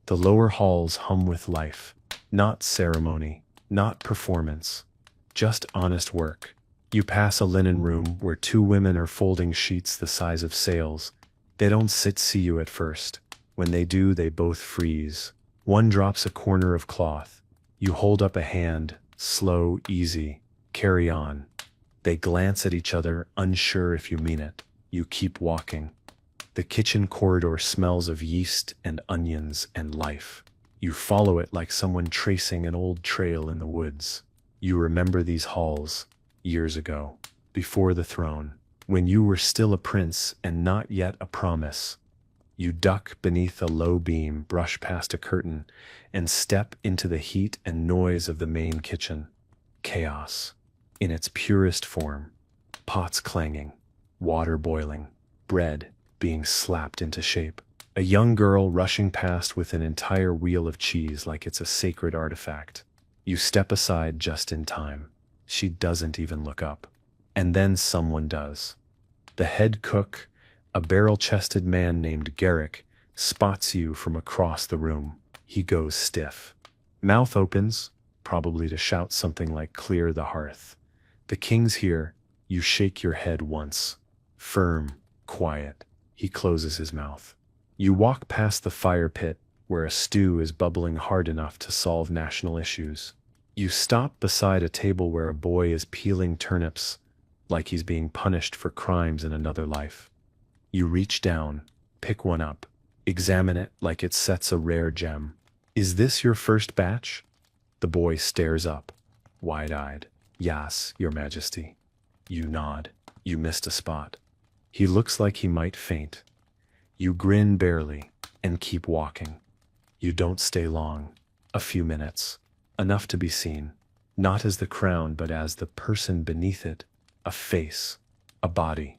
The lower halls hum with life. Not ceremony, not performance. Just honest work. You pass a linen room where 2 women are folding sheets the size of sails. They don't see you at first. When they do, they both freeze. One drops a corner of cloth. You hold up a hand, slow, easy, carry on. They glance at each other, unsure if you mean it. You keep walking. The kitchen corridor smells of yeast and onions and life. You follow it like someone tracing an old trail in the woods. You remember these halls, years ago, before the throne, when you were still a prince and not yet a promise. You duck beneath a low beam, brush past a curtain, and step into the heat and noise of the main kitchen. Chaos, in its purest form. Pots clanging, water boiling, bread being slapped into shape. A young girl rushing past with an entire wheel of cheese like it's a sacred artifact. You step aside just in time. She doesn't even look up. And then someone does. The head cook, a barrel-chested man named Garrick, spots you from across the room. He goes stiff. Mouth opens, probably to shout something like "clear the hearth." The king's here. You shake your head once. Firm, quiet. He closes his mouth. You walk past the fire pit, where a stew is bubbling hard enough to solve national issues. You stop beside a table where a boy is peeling turnips, like he's being punished for crimes in another life. You reach down, pick one up, examine it like it sets a rare gem. Is this your first batch? The boy stares up, wide-eyed. Yes, Your Majesty. You nod. You missed a spot. He looks like he might faint. You grin barely and keep walking. You don't stay long. A few minutes. Enough to be seen, not as the crown but as the person beneath it. A face, a body,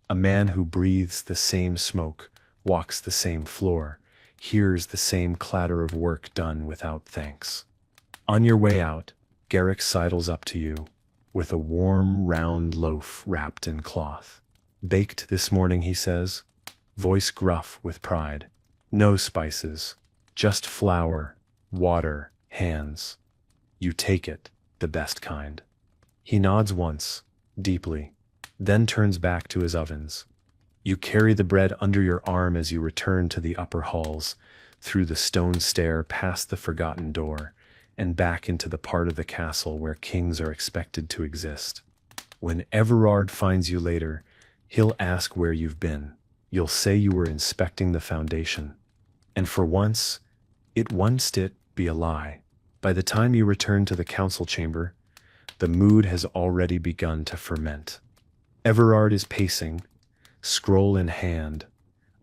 a man who breathes the same smoke, walks the same floor, hears the same clatter of work done without thanks. On your way out, Garrick sidles up to you, with a warm, round loaf wrapped in cloth. Baked this morning, he says, voice gruff with pride. No spices, just flour, water, hands. You take it, the best kind. He nods once, deeply, then turns back to his ovens. You carry the bread under your arm as you return to the upper halls, through the stone stair past the forgotten door, and back into the part of the castle where kings are expected to exist. When Everard finds you later, he'll ask where you've been. You'll say you were inspecting the foundation. And for once, it won't be a lie. By the time you return to the council chamber, the mood has already begun to ferment. Everard is pacing, scroll in hand,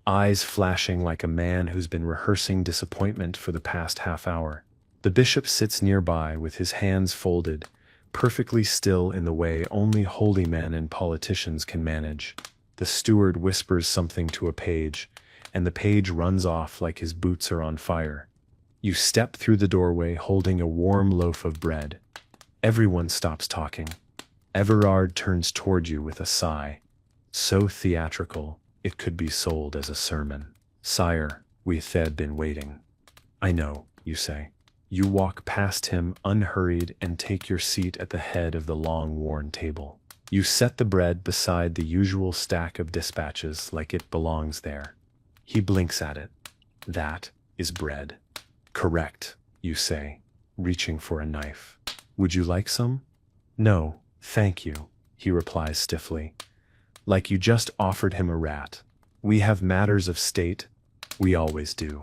eyes flashing like a man who's been rehearsing disappointment for the past half hour. The bishop sits nearby with his hands folded, perfectly still in the way only holy men and politicians can manage. The steward whispers something to a page, and the page runs off like his boots are on fire. You step through the doorway holding a warm loaf of bread. Everyone stops talking. Everard turns toward you with a sigh. So theatrical, it could be sold as a sermon. Sire, we've been waiting. I know, you say. You walk past him unhurried and take your seat at the head of the long-worn table. You set the bread beside the usual stack of dispatches like it belongs there. He blinks at it. That is bread. Correct, you say, reaching for a knife. Would you like some? No, thank you, he replies stiffly, like you just offered him a rat. We have matters of state. We always do.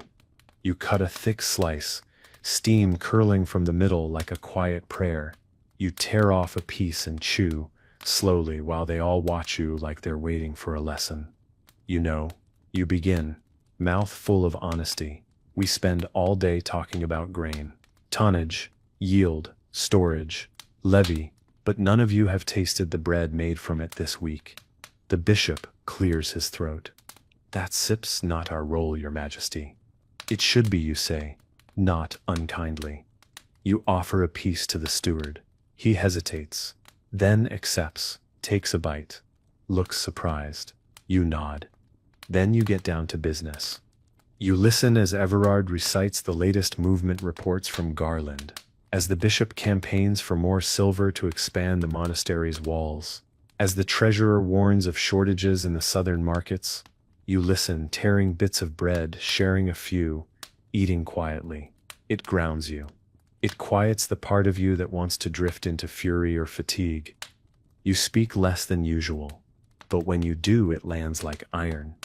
You cut a thick slice, steam curling from the middle like a quiet prayer. You tear off a piece and chew, slowly, while they all watch you like they're waiting for a lesson. You know, you begin, mouth full of honesty. We spend all day talking about grain, tonnage, yield, storage, levy, but none of you have tasted the bread made from it this week. The bishop clears his throat. That sip's not our role, Your Majesty. It should be, you say, not unkindly. You offer a piece to the steward. He hesitates, then accepts, takes a bite, looks surprised. You nod. Then you get down to business. You listen as Everard recites the latest movement reports from Garland, as the bishop campaigns for more silver to expand the monastery's walls, as the treasurer warns of shortages in the southern markets. You listen, tearing bits of bread, sharing a few, eating quietly. It grounds you. It quiets the part of you that wants to drift into fury or fatigue. You speak less than usual, but when you do, it lands like iron.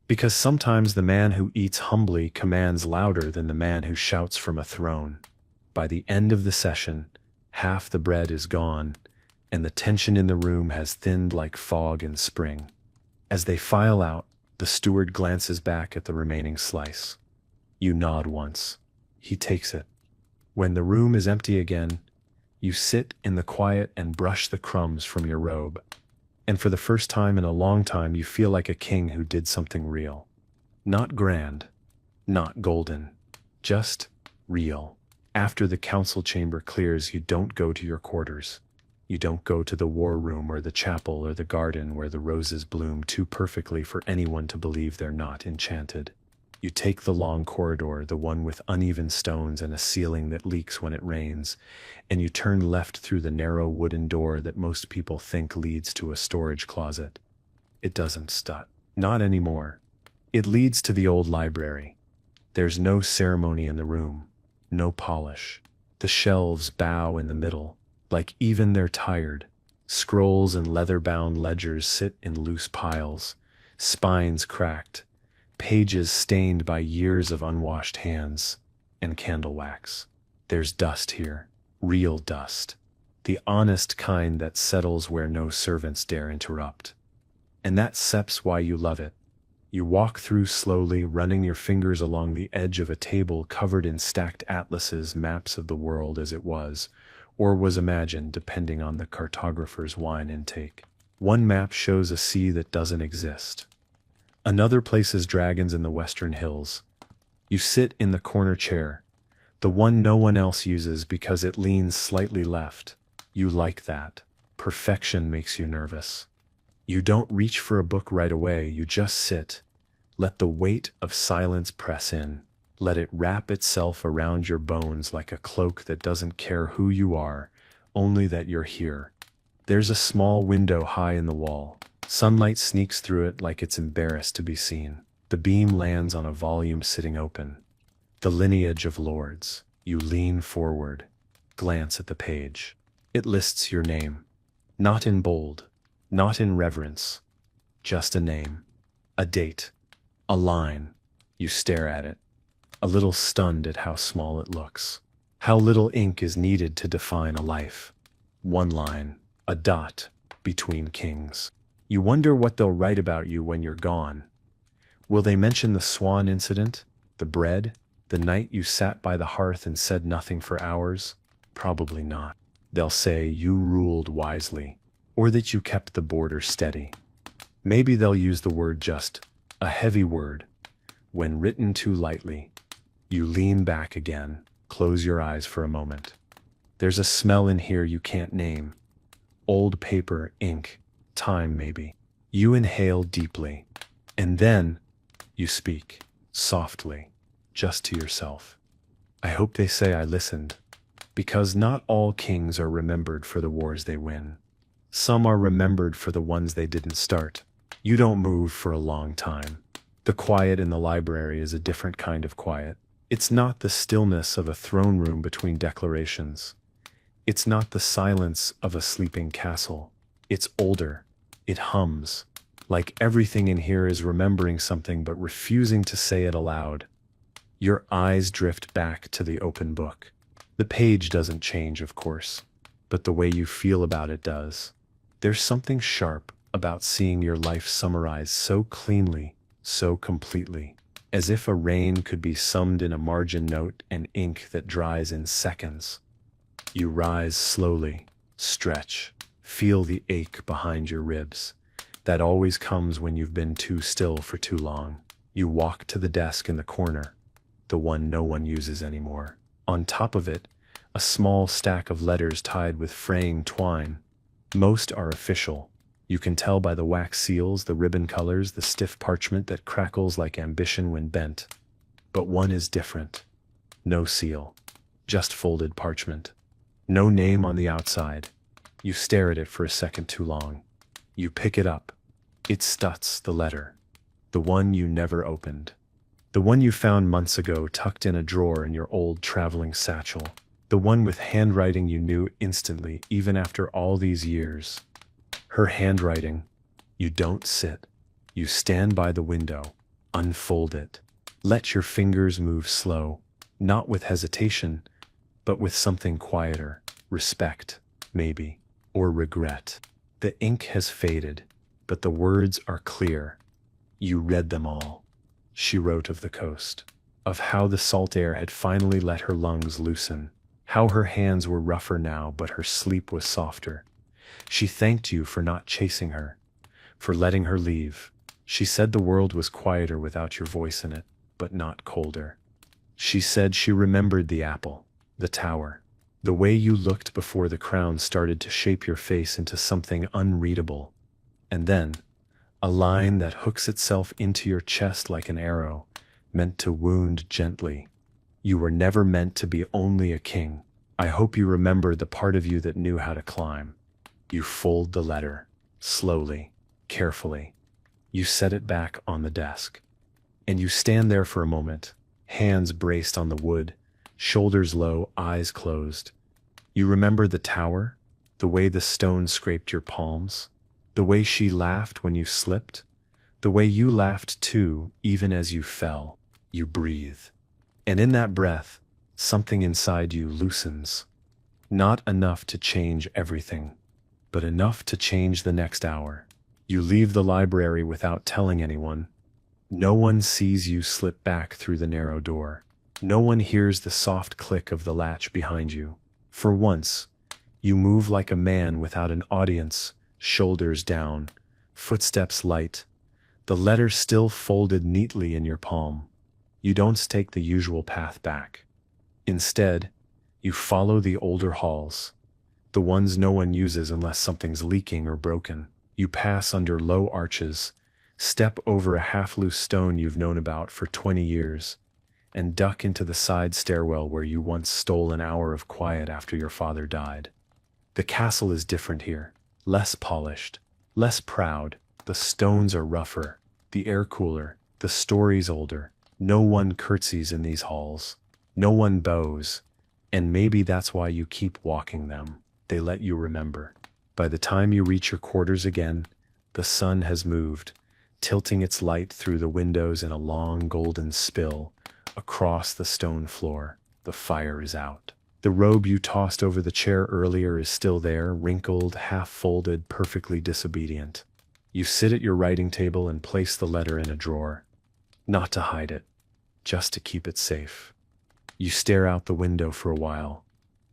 Because sometimes the man who eats humbly commands louder than the man who shouts from a throne. By the end of the session, half the bread is gone, and the tension in the room has thinned like fog in spring. As they file out, the steward glances back at the remaining slice. You nod once. He takes it. When the room is empty again, you sit in the quiet and brush the crumbs from your robe. And for the first time in a long time, you feel like a king who did something real. Not grand, not golden, just real. After the council chamber clears, you don't go to your quarters. You don't go to the war room or the chapel or the garden where the roses bloom too perfectly for anyone to believe they're not enchanted. You take the long corridor, the one with uneven stones and a ceiling that leaks when it rains, and you turn left through the narrow wooden door that most people think leads to a storage closet. It doesn't stop. Not anymore. It leads to the old library. There's no ceremony in the room, no polish. The shelves bow in the middle, like even they're tired. Scrolls and leather-bound ledgers sit in loose piles, spines cracked, pages stained by years of unwashed hands, and candle wax. There's dust here, real dust. The honest kind that settles where no servants dare interrupt. And that's why you love it. You walk through slowly, running your fingers along the edge of a table covered in stacked atlases, maps of the world as it was, or was imagined depending on the cartographer's wine intake. One map shows a sea that doesn't exist. Another places dragons in the western hills. You sit in the corner chair, the one no one else uses because it leans slightly left. You like that. Perfection makes you nervous. You don't reach for a book right away, you just sit. Let the weight of silence press in. Let it wrap itself around your bones like a cloak that doesn't care who you are, only that you're here. There's a small window high in the wall. Sunlight sneaks through it like it's embarrassed to be seen. The beam lands on a volume sitting open. The Lineage of Lords. You lean forward, glance at the page. It lists your name. Not in bold, not in reverence. Just a name. A date. A line. You stare at it, a little stunned at how small it looks. How little ink is needed to define a life. One line, a dot, between kings. You wonder what they'll write about you when you're gone. Will they mention the swan incident? The bread? The night you sat by the hearth and said nothing for hours? Probably not. They'll say you ruled wisely, or that you kept the border steady. Maybe they'll use the word just, a heavy word. When written too lightly, you lean back again, close your eyes for a moment. There's a smell in here you can't name. Old paper, ink, time maybe. You inhale deeply, and then you speak, softly, just to yourself. I hope they say I listened, because not all kings are remembered for the wars they win. Some are remembered for the ones they didn't start. You don't move for a long time. The quiet in the library is a different kind of quiet. It's not the stillness of a throne room between declarations. It's not the silence of a sleeping castle. It's older. It hums. Like everything in here is remembering something but refusing to say it aloud. Your eyes drift back to the open book. The page doesn't change, of course, but the way you feel about it does. There's something sharp about seeing your life summarized so cleanly, so completely, as if a reign could be summed in a margin note and ink that dries in seconds. You rise slowly, stretch, feel the ache behind your ribs. That always comes when you've been too still for too long. You walk to the desk in the corner, the one no one uses anymore. On top of it, a small stack of letters tied with fraying twine. Most are official. You can tell by the wax seals, the ribbon colors, the stiff parchment that crackles like ambition when bent. But one is different. No seal, just folded parchment. No name on the outside. You stare at it for a second too long. You pick it up. It Stutz, the letter. The one you never opened. The one you found months ago tucked in a drawer in your old traveling satchel. The one with handwriting you knew instantly, even after all these years. Her handwriting. You don't sit. You stand by the window. Unfold it. Let your fingers move slow, not with hesitation, but with something quieter. Respect, maybe, or regret. The ink has faded, but the words are clear. You read them all. She wrote of the coast, of how the salt air had finally let her lungs loosen, how her hands were rougher now but her sleep was softer. She thanked you for not chasing her, for letting her leave. She said the world was quieter without your voice in it, but not colder. She said she remembered the apple, the tower, the way you looked before the crown started to shape your face into something unreadable. And then, a line that hooks itself into your chest like an arrow, meant to wound gently. You were never meant to be only a king. I hope you remember the part of you that knew how to climb. You fold the letter, slowly, carefully. You set it back on the desk. And you stand there for a moment, hands braced on the wood, shoulders low, eyes closed. You remember the tower? The way the stone scraped your palms? The way she laughed when you slipped? The way you laughed too, even as you fell. You breathe. And in that breath, something inside you loosens. Not enough to change everything, but enough to change the next hour. You leave the library without telling anyone. No one sees you slip back through the narrow door. No one hears the soft click of the latch behind you. For once, you move like a man without an audience, shoulders down, footsteps light, the letter still folded neatly in your palm. You don't take the usual path back. Instead, you follow the older halls, the ones no one uses unless something's leaking or broken. You pass under low arches, step over a half-loose stone you've known about for 20 years, and duck into the side stairwell where you once stole an hour of quiet after your father died. The castle is different here, less polished, less proud. The stones are rougher, the air cooler, the stories older. No one curtsies in these halls. No one bows. And maybe that's why you keep walking them. They let you remember. By the time you reach your quarters again, the sun has moved, tilting its light through the windows in a long golden spill across the stone floor. The fire is out. The robe you tossed over the chair earlier is still there, wrinkled, half-folded, perfectly disobedient. You sit at your writing table and place the letter in a drawer. Not to hide it, just to keep it safe. You stare out the window for a while,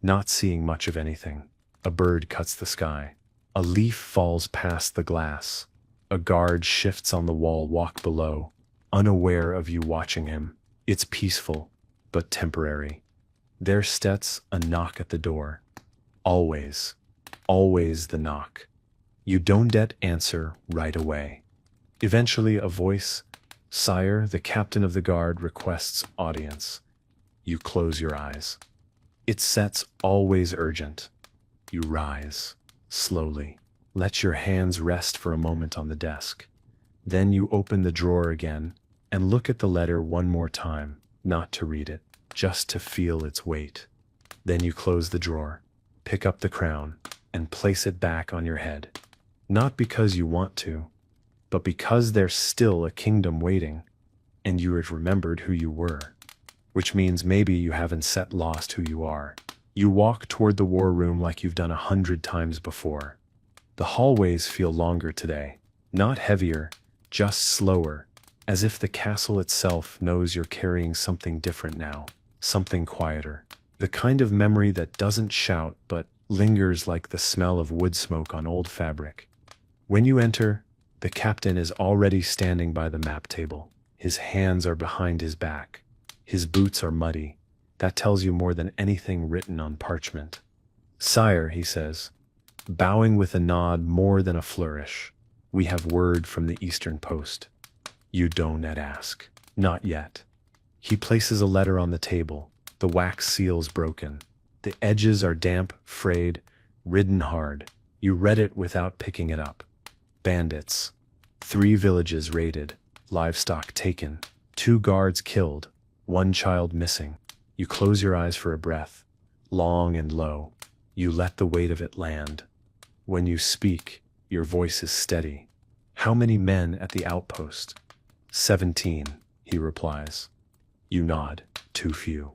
not seeing much of anything. A bird cuts the sky. A leaf falls past the glass. A guard shifts on the wall walk below, unaware of you watching him. It's peaceful, but temporary. There steps a knock at the door. Always, always the knock. You don't answer right away. Eventually a voice, "Sire, the captain of the guard requests audience." You close your eyes. It sets always urgent. You rise, slowly. Let your hands rest for a moment on the desk. Then you open the drawer again and look at the letter one more time, not to read it, just to feel its weight. Then you close the drawer, pick up the crown, and place it back on your head. Not because you want to, but because there's still a kingdom waiting, and you have remembered who you were. Which means maybe you haven't lost who you are. You walk toward the war room like you've done 100 times before. The hallways feel longer today, not heavier, just slower, as if the castle itself knows you're carrying something different now, something quieter. The kind of memory that doesn't shout but lingers like the smell of wood smoke on old fabric. When you enter, the captain is already standing by the map table. His hands are behind his back. His boots are muddy. That tells you more than anything written on parchment. "Sire," he says, bowing with a nod more than a flourish, "we have word from the Eastern Post." You don't ask. Not yet. He places a letter on the table. The wax seal's broken. The edges are damp, frayed, written hard. You read it without picking it up. Bandits. 3 villages raided. Livestock taken. 2 guards killed. 1 child missing. You close your eyes for a breath, long and low. You let the weight of it land. When you speak, your voice is steady. "How many men at the outpost?" 17, he replies. You nod. "Too few."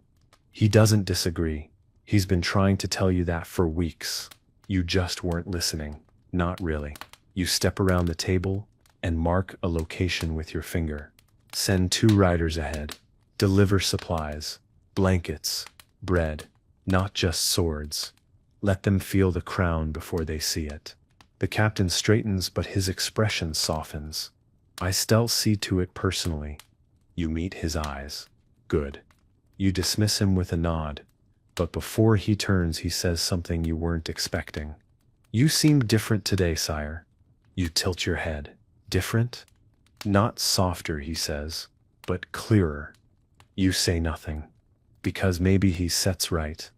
He doesn't disagree. He's been trying to tell you that for weeks. You just weren't listening. Not really. You step around the table and mark a location with your finger. Send 2 riders ahead. Deliver supplies, blankets, bread, not just swords. Let them feel the crown before they see it. The captain straightens, but his expression softens. "I still see to it personally." You meet his eyes. Good. You dismiss him with a nod, but before he turns he says something you weren't expecting. "You seem different today, sire." You tilt your head. "Different?" "Not softer," he says. but clearer. You say nothing, because maybe he sets right.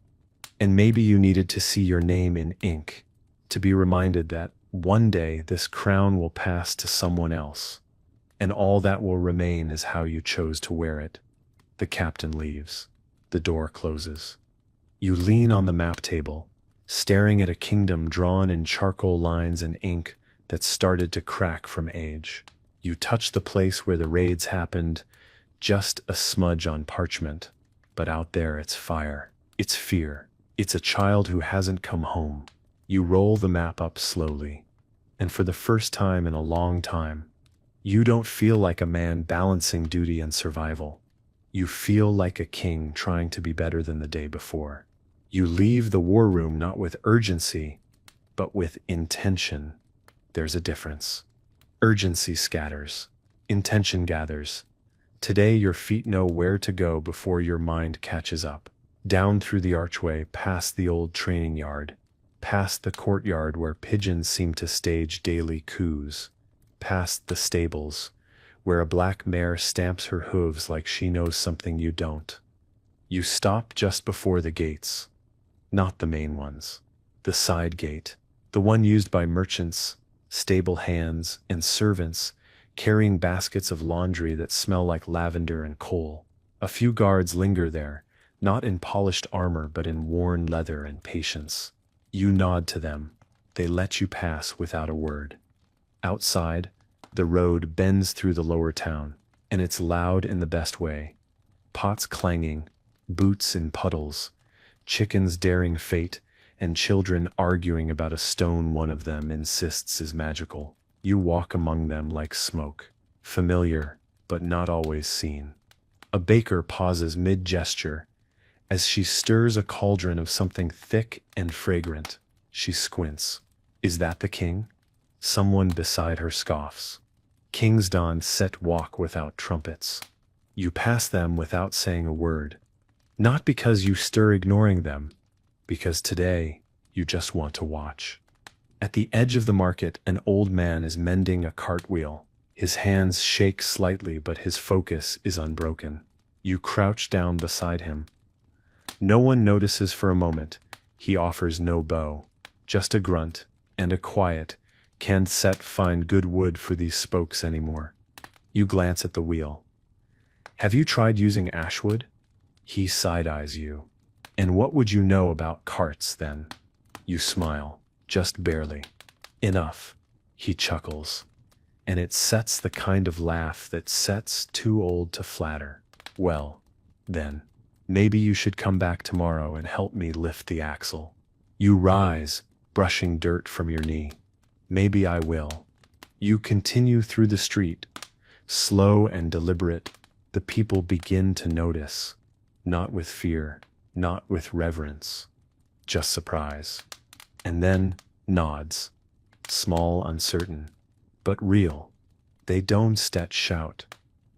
And maybe you needed to see your name in ink, to be reminded that one day this crown will pass to someone else, and all that will remain is how you chose to wear it. The captain leaves. The door closes. You lean on the map table, staring at a kingdom drawn in charcoal lines and ink that started to crack from age. You touch the place where the raids happened, just a smudge on parchment, but out there it's fire, it's fear, it's a child who hasn't come home. You roll the map up slowly, and for the first time in a long time, you don't feel like a man balancing duty and survival. You feel like a king trying to be better than the day before. You leave the war room not with urgency, but with intention. There's a difference. Urgency scatters. Intention gathers. Today your feet know where to go before your mind catches up. Down through the archway, past the old training yard, past the courtyard where pigeons seem to stage daily coups, past the stables, where a black mare stamps her hooves like she knows something you don't. You stop just before the gates. Not the main ones. The side gate. The one used by merchants, stable hands, and servants, carrying baskets of laundry that smell like lavender and coal. A few guards linger there, not in polished armor but in worn leather and patience. You nod to them. They let you pass without a word. Outside, the road bends through the lower town, and it's loud in the best way. Pots clanging, boots in puddles, chickens daring fate, and children arguing about a stone one of them insists is magical. You walk among them like smoke, familiar, but not always seen. A baker pauses mid-gesture, as she stirs a cauldron of something thick and fragrant. She squints. Is that the king? Someone beside her scoffs. Kings don't set walk without trumpets. You pass them without saying a word. Not because you stir ignoring them, because today you just want to watch. At the edge of the market, an old man is mending a cartwheel. His hands shake slightly, but his focus is unbroken. You crouch down beside him. No one notices for a moment. He offers no bow, just a grunt and a quiet, "Can't set fine good wood for these spokes anymore." You glance at the wheel. "Have you tried using ashwood?" He side-eyes you. "And what would you know about carts then?" You smile. Just barely. "Enough." He chuckles. And it sets the kind of laugh that sets too old to flatter. "Well, then, maybe you should come back tomorrow and help me lift the axle." You rise, brushing dirt from your knee. "Maybe I will." You continue through the street, slow and deliberate. The people begin to notice. Not with fear, not with reverence, just surprise. And then nods, small, uncertain, but real. They don't shout.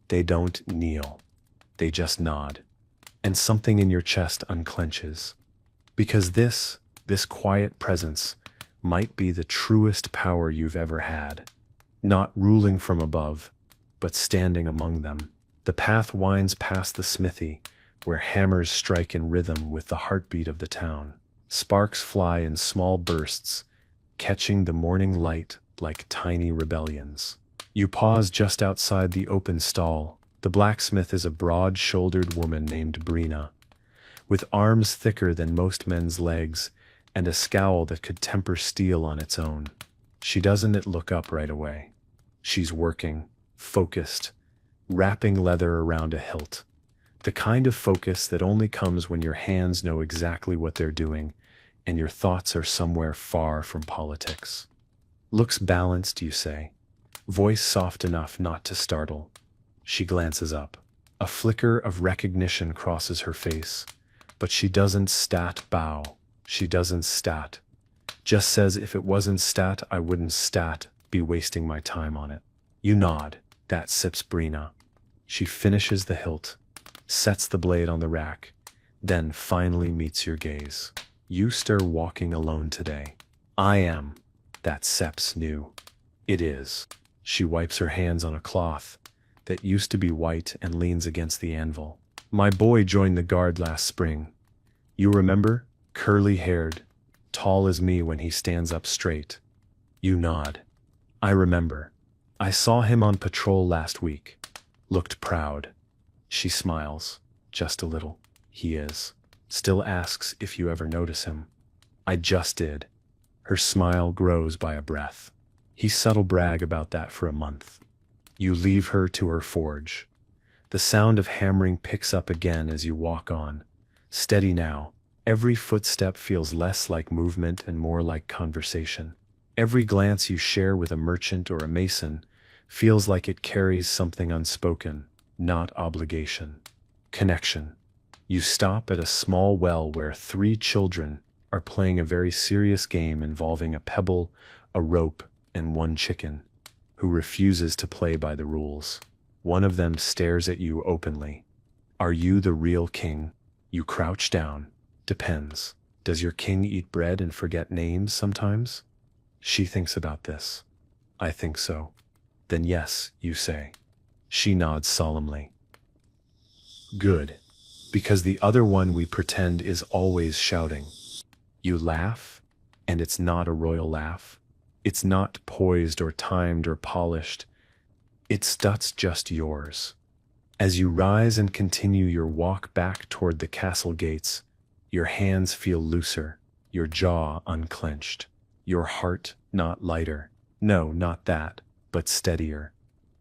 They don't kneel. They just nod. And something in your chest unclenches. Because this quiet presence might be the truest power you've ever had. Not ruling from above, but standing among them. The path winds past the smithy, where hammers strike in rhythm with the heartbeat of the town. Sparks fly in small bursts, catching the morning light like tiny rebellions. You pause just outside the open stall. The blacksmith is a broad-shouldered woman named Brina, with arms thicker than most men's legs and a scowl that could temper steel on its own. She doesn't look up right away. She's working, focused, wrapping leather around a hilt. The kind of focus that only comes when your hands know exactly what they're doing and your thoughts are somewhere far from politics. "Looks balanced," you say, voice soft enough not to startle. She glances up. A flicker of recognition crosses her face, but she doesn't bow. She doesn't just says, "If it wasn't I wouldn't be wasting my time on it." You nod. That sips Brina. She finishes the hilt, sets the blade on the rack, then finally meets your gaze. You stir walking alone today. "I am." That Seps knew. It is. She wipes her hands on a cloth, that used to be white and leans against the anvil. My boy joined the guard last spring. You remember? Curly-haired, tall as me when he stands up straight. You nod. I remember. I saw him on patrol last week. Looked proud. She smiles. Just a little. He is. Still asks if you ever notice him. I just did. Her smile grows by a breath. He subtle brag about that for a month. You leave her to her forge. The sound of hammering picks up again as you walk on. Steady now. Every footstep feels less like movement and more like conversation. Every glance you share with a merchant or a mason feels like it carries something unspoken, not obligation. Connection. You stop at a small well where 3 children are playing a very serious game involving a pebble, a rope, and 1 chicken, who refuses to play by the rules. One of them stares at you openly. Are you the real king? You crouch down. Depends. Does your king eat bread and forget names sometimes? She thinks about this. I think so. Then yes, you say. She nods solemnly. Good. Because the other one we pretend is always shouting. You laugh, and it's not a royal laugh. It's not poised or timed or polished. It's just yours. As you rise and continue your walk back toward the castle gates, your hands feel looser, your jaw unclenched, your heart not lighter. No, not that, but steadier.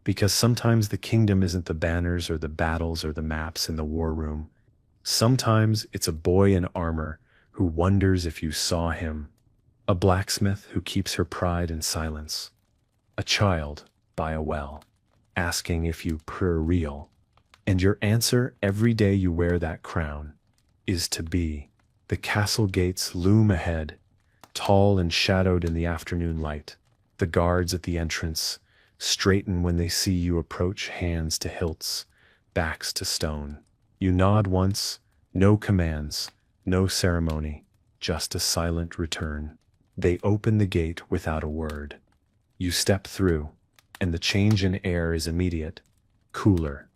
Because sometimes the kingdom isn't the banners or the battles or the maps in the war room. Sometimes it's a boy in armor who wonders if you saw him, a blacksmith who keeps her pride in silence, a child by a well, asking if you purr real. And your answer every day you wear that crown is to be. The castle gates loom ahead, tall and shadowed in the afternoon light. The guards at the entrance straighten when they see you approach, hands to hilts, backs to stone. You nod once, no commands, no ceremony, just a silent return. They open the gate without a word. You step through, and the change in air is immediate, cooler,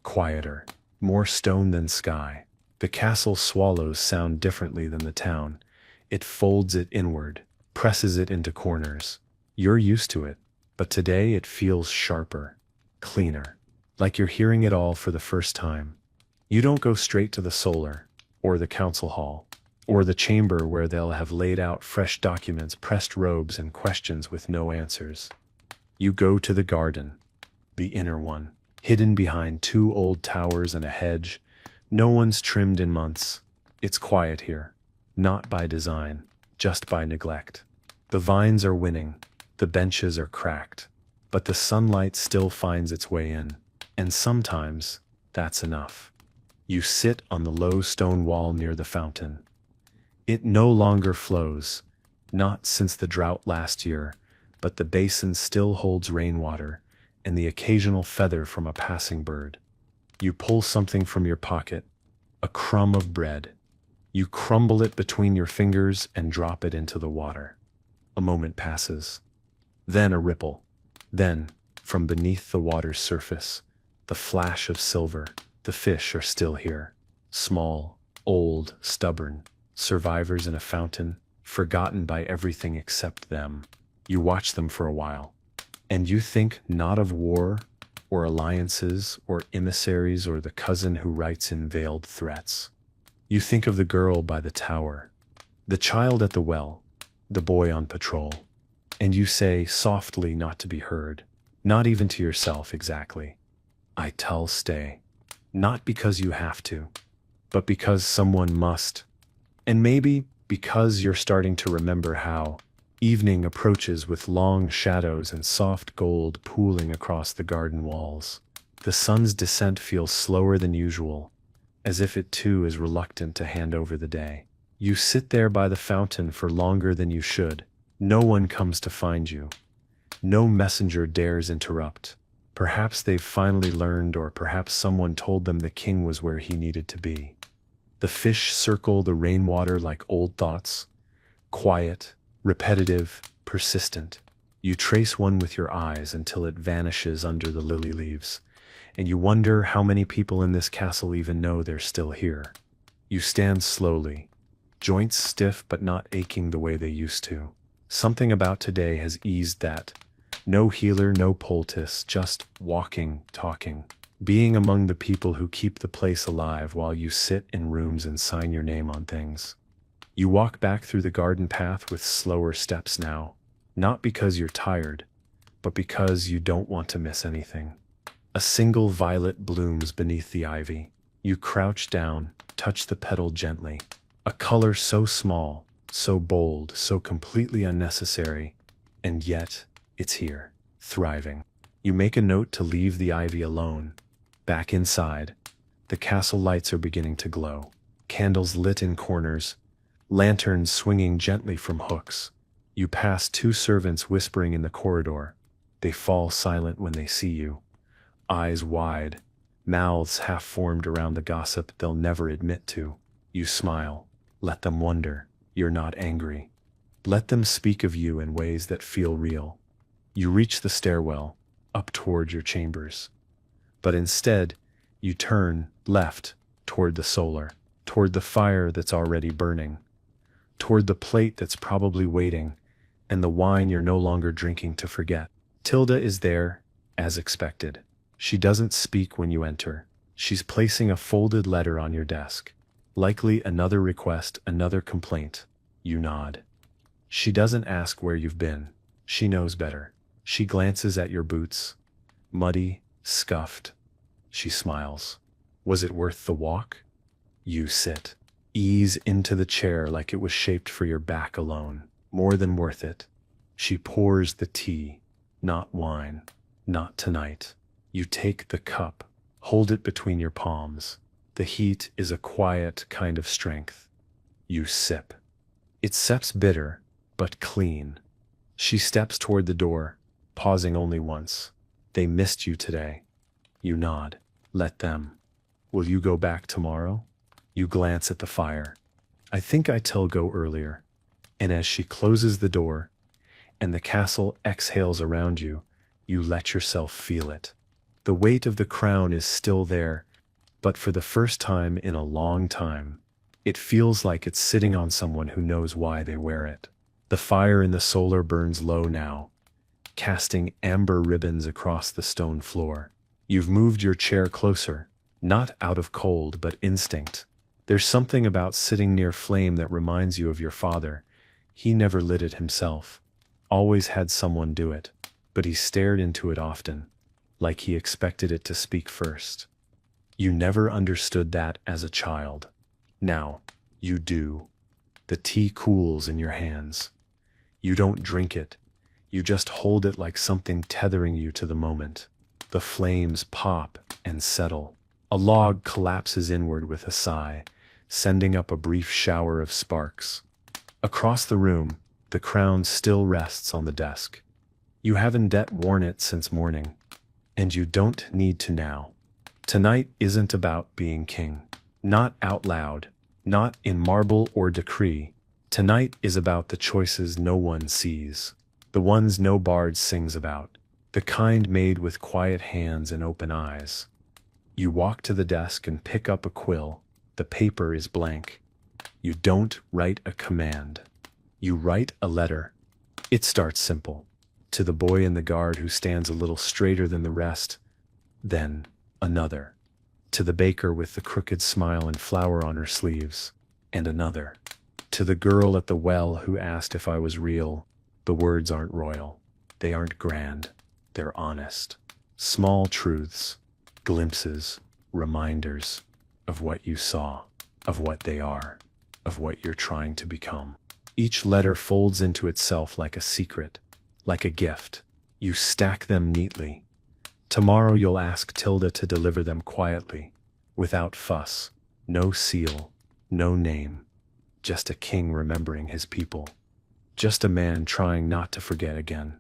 quieter, more stone than sky. The castle swallows sound differently than the town. It folds it inward, presses it into corners. You're used to it, but today it feels sharper, cleaner, like you're hearing it all for the first time. You don't go straight to the solar, or the council hall, or the chamber where they'll have laid out fresh documents, pressed robes, and questions with no answers. You go to the garden, the inner one, hidden behind 2 old towers and a hedge. No one's trimmed in months. It's quiet here, not by design, just by neglect. The vines are winning, the benches are cracked, but the sunlight still finds its way in, and sometimes that's enough. You sit on the low stone wall near the fountain. It no longer flows, not since the drought last year, but the basin still holds rainwater and the occasional feather from a passing bird. You pull something from your pocket, a crumb of bread. You crumble it between your fingers and drop it into the water. A moment passes. Then a ripple. Then, from beneath the water's surface, the flash of silver. The fish are still here. Small, old, stubborn, survivors in a fountain, forgotten by everything except them. You watch them for a while, and you think not of war, or alliances, or emissaries, or the cousin who writes in veiled threats. You think of the girl by the tower, the child at the well, the boy on patrol, and you say softly, not to be heard, not even to yourself exactly, I tell stay. Not because you have to, but because someone must. And maybe because you're starting to remember how evening approaches with long shadows and soft gold pooling across the garden walls. The sun's descent feels slower than usual, as if it too is reluctant to hand over the day. You sit there by the fountain for longer than you should. No one comes to find you. No messenger dares interrupt. Perhaps they've finally learned, or perhaps someone told them the king was where he needed to be. The fish circle the rainwater like old thoughts, quiet, repetitive, persistent. You trace one with your eyes until it vanishes under the lily leaves, and you wonder how many people in this castle even know they're still here. You stand slowly, joints stiff but not aching the way they used to. Something about today has eased that. No healer, no poultice, just walking, talking. Being among the people who keep the place alive while you sit in rooms and sign your name on things. You walk back through the garden path with slower steps now, not because you're tired, but because you don't want to miss anything. A single violet blooms beneath the ivy. You crouch down, touch the petal gently. A color so small, so bold, so completely unnecessary, and yet it's here, thriving. You make a note to leave the ivy alone. Back inside, the castle lights are beginning to glow. Candles lit in corners, lanterns swinging gently from hooks. You pass two servants whispering in the corridor. They fall silent when they see you. Eyes wide, mouths half-formed around the gossip they'll never admit to. You smile. Let them wonder. You're not angry. Let them speak of you in ways that feel real. You reach the stairwell, up toward your chambers. But instead, you turn left toward the solar, toward the fire that's already burning, toward the plate that's probably waiting, and the wine you're no longer drinking to forget. Tilda is there, as expected. She doesn't speak when you enter. She's placing a folded letter on your desk. Likely another request, another complaint. You nod. She doesn't ask where you've been. She knows better. She glances at your boots. Muddy, scuffed. She smiles. Was it worth the walk? You sit. Ease into the chair like it was shaped for your back alone. More than worth it. She pours the tea. Not wine. Not tonight. You take the cup. Hold it between your palms. The heat is a quiet kind of strength. You sip. It sips bitter, but clean. She steps toward the door, pausing only once. They missed you today. You nod. Let them. Will you go back tomorrow? You glance at the fire. I think I tell go earlier. And as she closes the door, and the castle exhales around you, you let yourself feel it. The weight of the crown is still there, but for the first time in a long time, it feels like it's sitting on someone who knows why they wear it. The fire in the solar burns low now, casting amber ribbons across the stone floor. You've moved your chair closer, not out of cold but instinct. There's something about sitting near flame that reminds you of your father. He never lit it himself, always had someone do it, but he stared into it often, like he expected it to speak first. You never understood that as a child. Now, you do. The tea cools in your hands. You don't drink it. You just hold it like something tethering you to the moment. The flames pop and settle. A log collapses inward with a sigh, sending up a brief shower of sparks. Across the room, the crown still rests on the desk. You haven't worn it since morning, and you don't need to now. Tonight isn't about being king. Not out loud, not in marble or decree. Tonight is about the choices no one sees, the ones no bard sings about, the kind made with quiet hands and open eyes. You walk to the desk and pick up a quill. The paper is blank. You don't write a command. You write a letter. It starts simple. To the boy in the guard who stands a little straighter than the rest. Then, another. To the baker with the crooked smile and flower on her sleeves. And another. To the girl at the well who asked if I was real. The words aren't royal. They aren't grand. They're honest. Small truths. Glimpses. Reminders. Of what you saw. Of what they are. Of what you're trying to become. Each letter folds into itself like a secret. Like a gift. You stack them neatly. Tomorrow you'll ask Tilda to deliver them quietly. Without fuss. No seal. No name. Just a king remembering his people. Just a man trying not to forget again.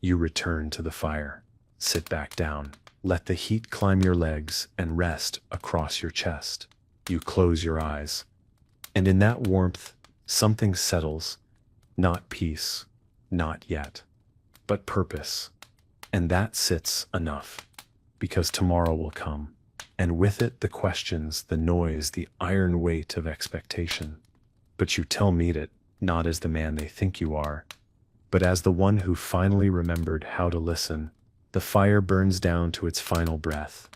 You return to the fire. Sit back down. Let the heat climb your legs and rest across your chest. You close your eyes. And in that warmth, something settles. Not peace. Not yet. But purpose. And that sits enough. because tomorrow will come. And with it, the questions, the noise, the iron weight of expectation. But you tell me it, not as the man they think you are, but as the one who finally remembered how to listen. The fire burns down to its final breath.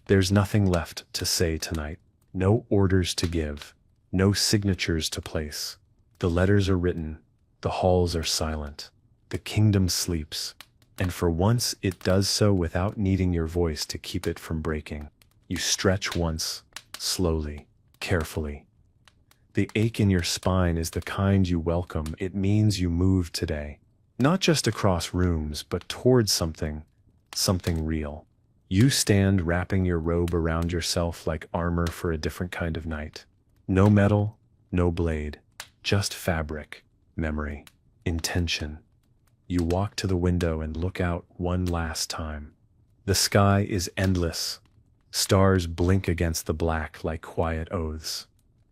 There's nothing left to say tonight. No orders to give. No signatures to place. The letters are written. The halls are silent. The kingdom sleeps. And for once it does so without needing your voice to keep it from breaking. You stretch once, slowly, carefully. The ache in your spine is the kind you welcome. It means you moved today. Not just across rooms, but towards something real. You stand wrapping your robe around yourself like armor for a different kind of night. No metal, no blade, just fabric, memory, intention. You walk to the window and look out one last time. The sky is endless. Stars blink against the black like quiet oaths.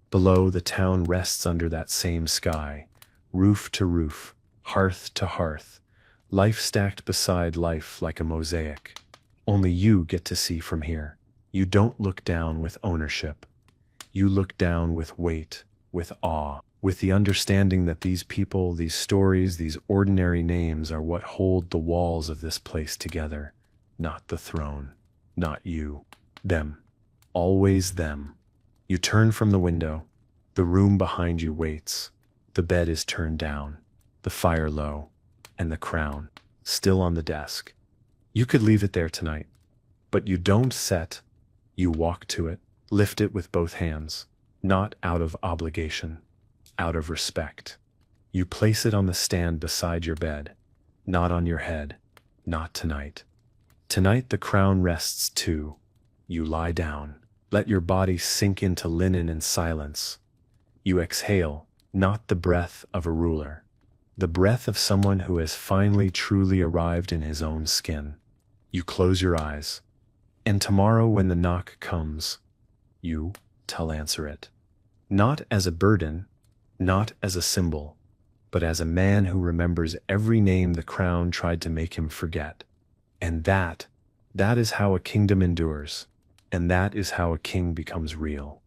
Below, the town rests under that same sky, roof to roof, hearth to hearth, life stacked beside life like a mosaic. Only you get to see from here. You don't look down with ownership. You look down with weight, with awe, with the understanding that these people, these stories, these ordinary names are what hold the walls of this place together. Not the throne, not you. Them. Always them. You turn from the window. The room behind you waits. The bed is turned down, the fire low, and the crown still on the desk. You could leave it there tonight, but you don't set. You walk to it, lift it with both hands, not out of obligation, out of respect. You place it on the stand beside your bed, not on your head, not tonight. Tonight the crown rests too. You lie down, let your body sink into linen and silence. You exhale, not the breath of a ruler, the breath of someone who has finally truly arrived in his own skin. You close your eyes, and tomorrow when the knock comes, you tell answer it. Not as a burden, not as a symbol, but as a man who remembers every name the crown tried to make him forget. And that is how a kingdom endures. And that is how a king becomes real.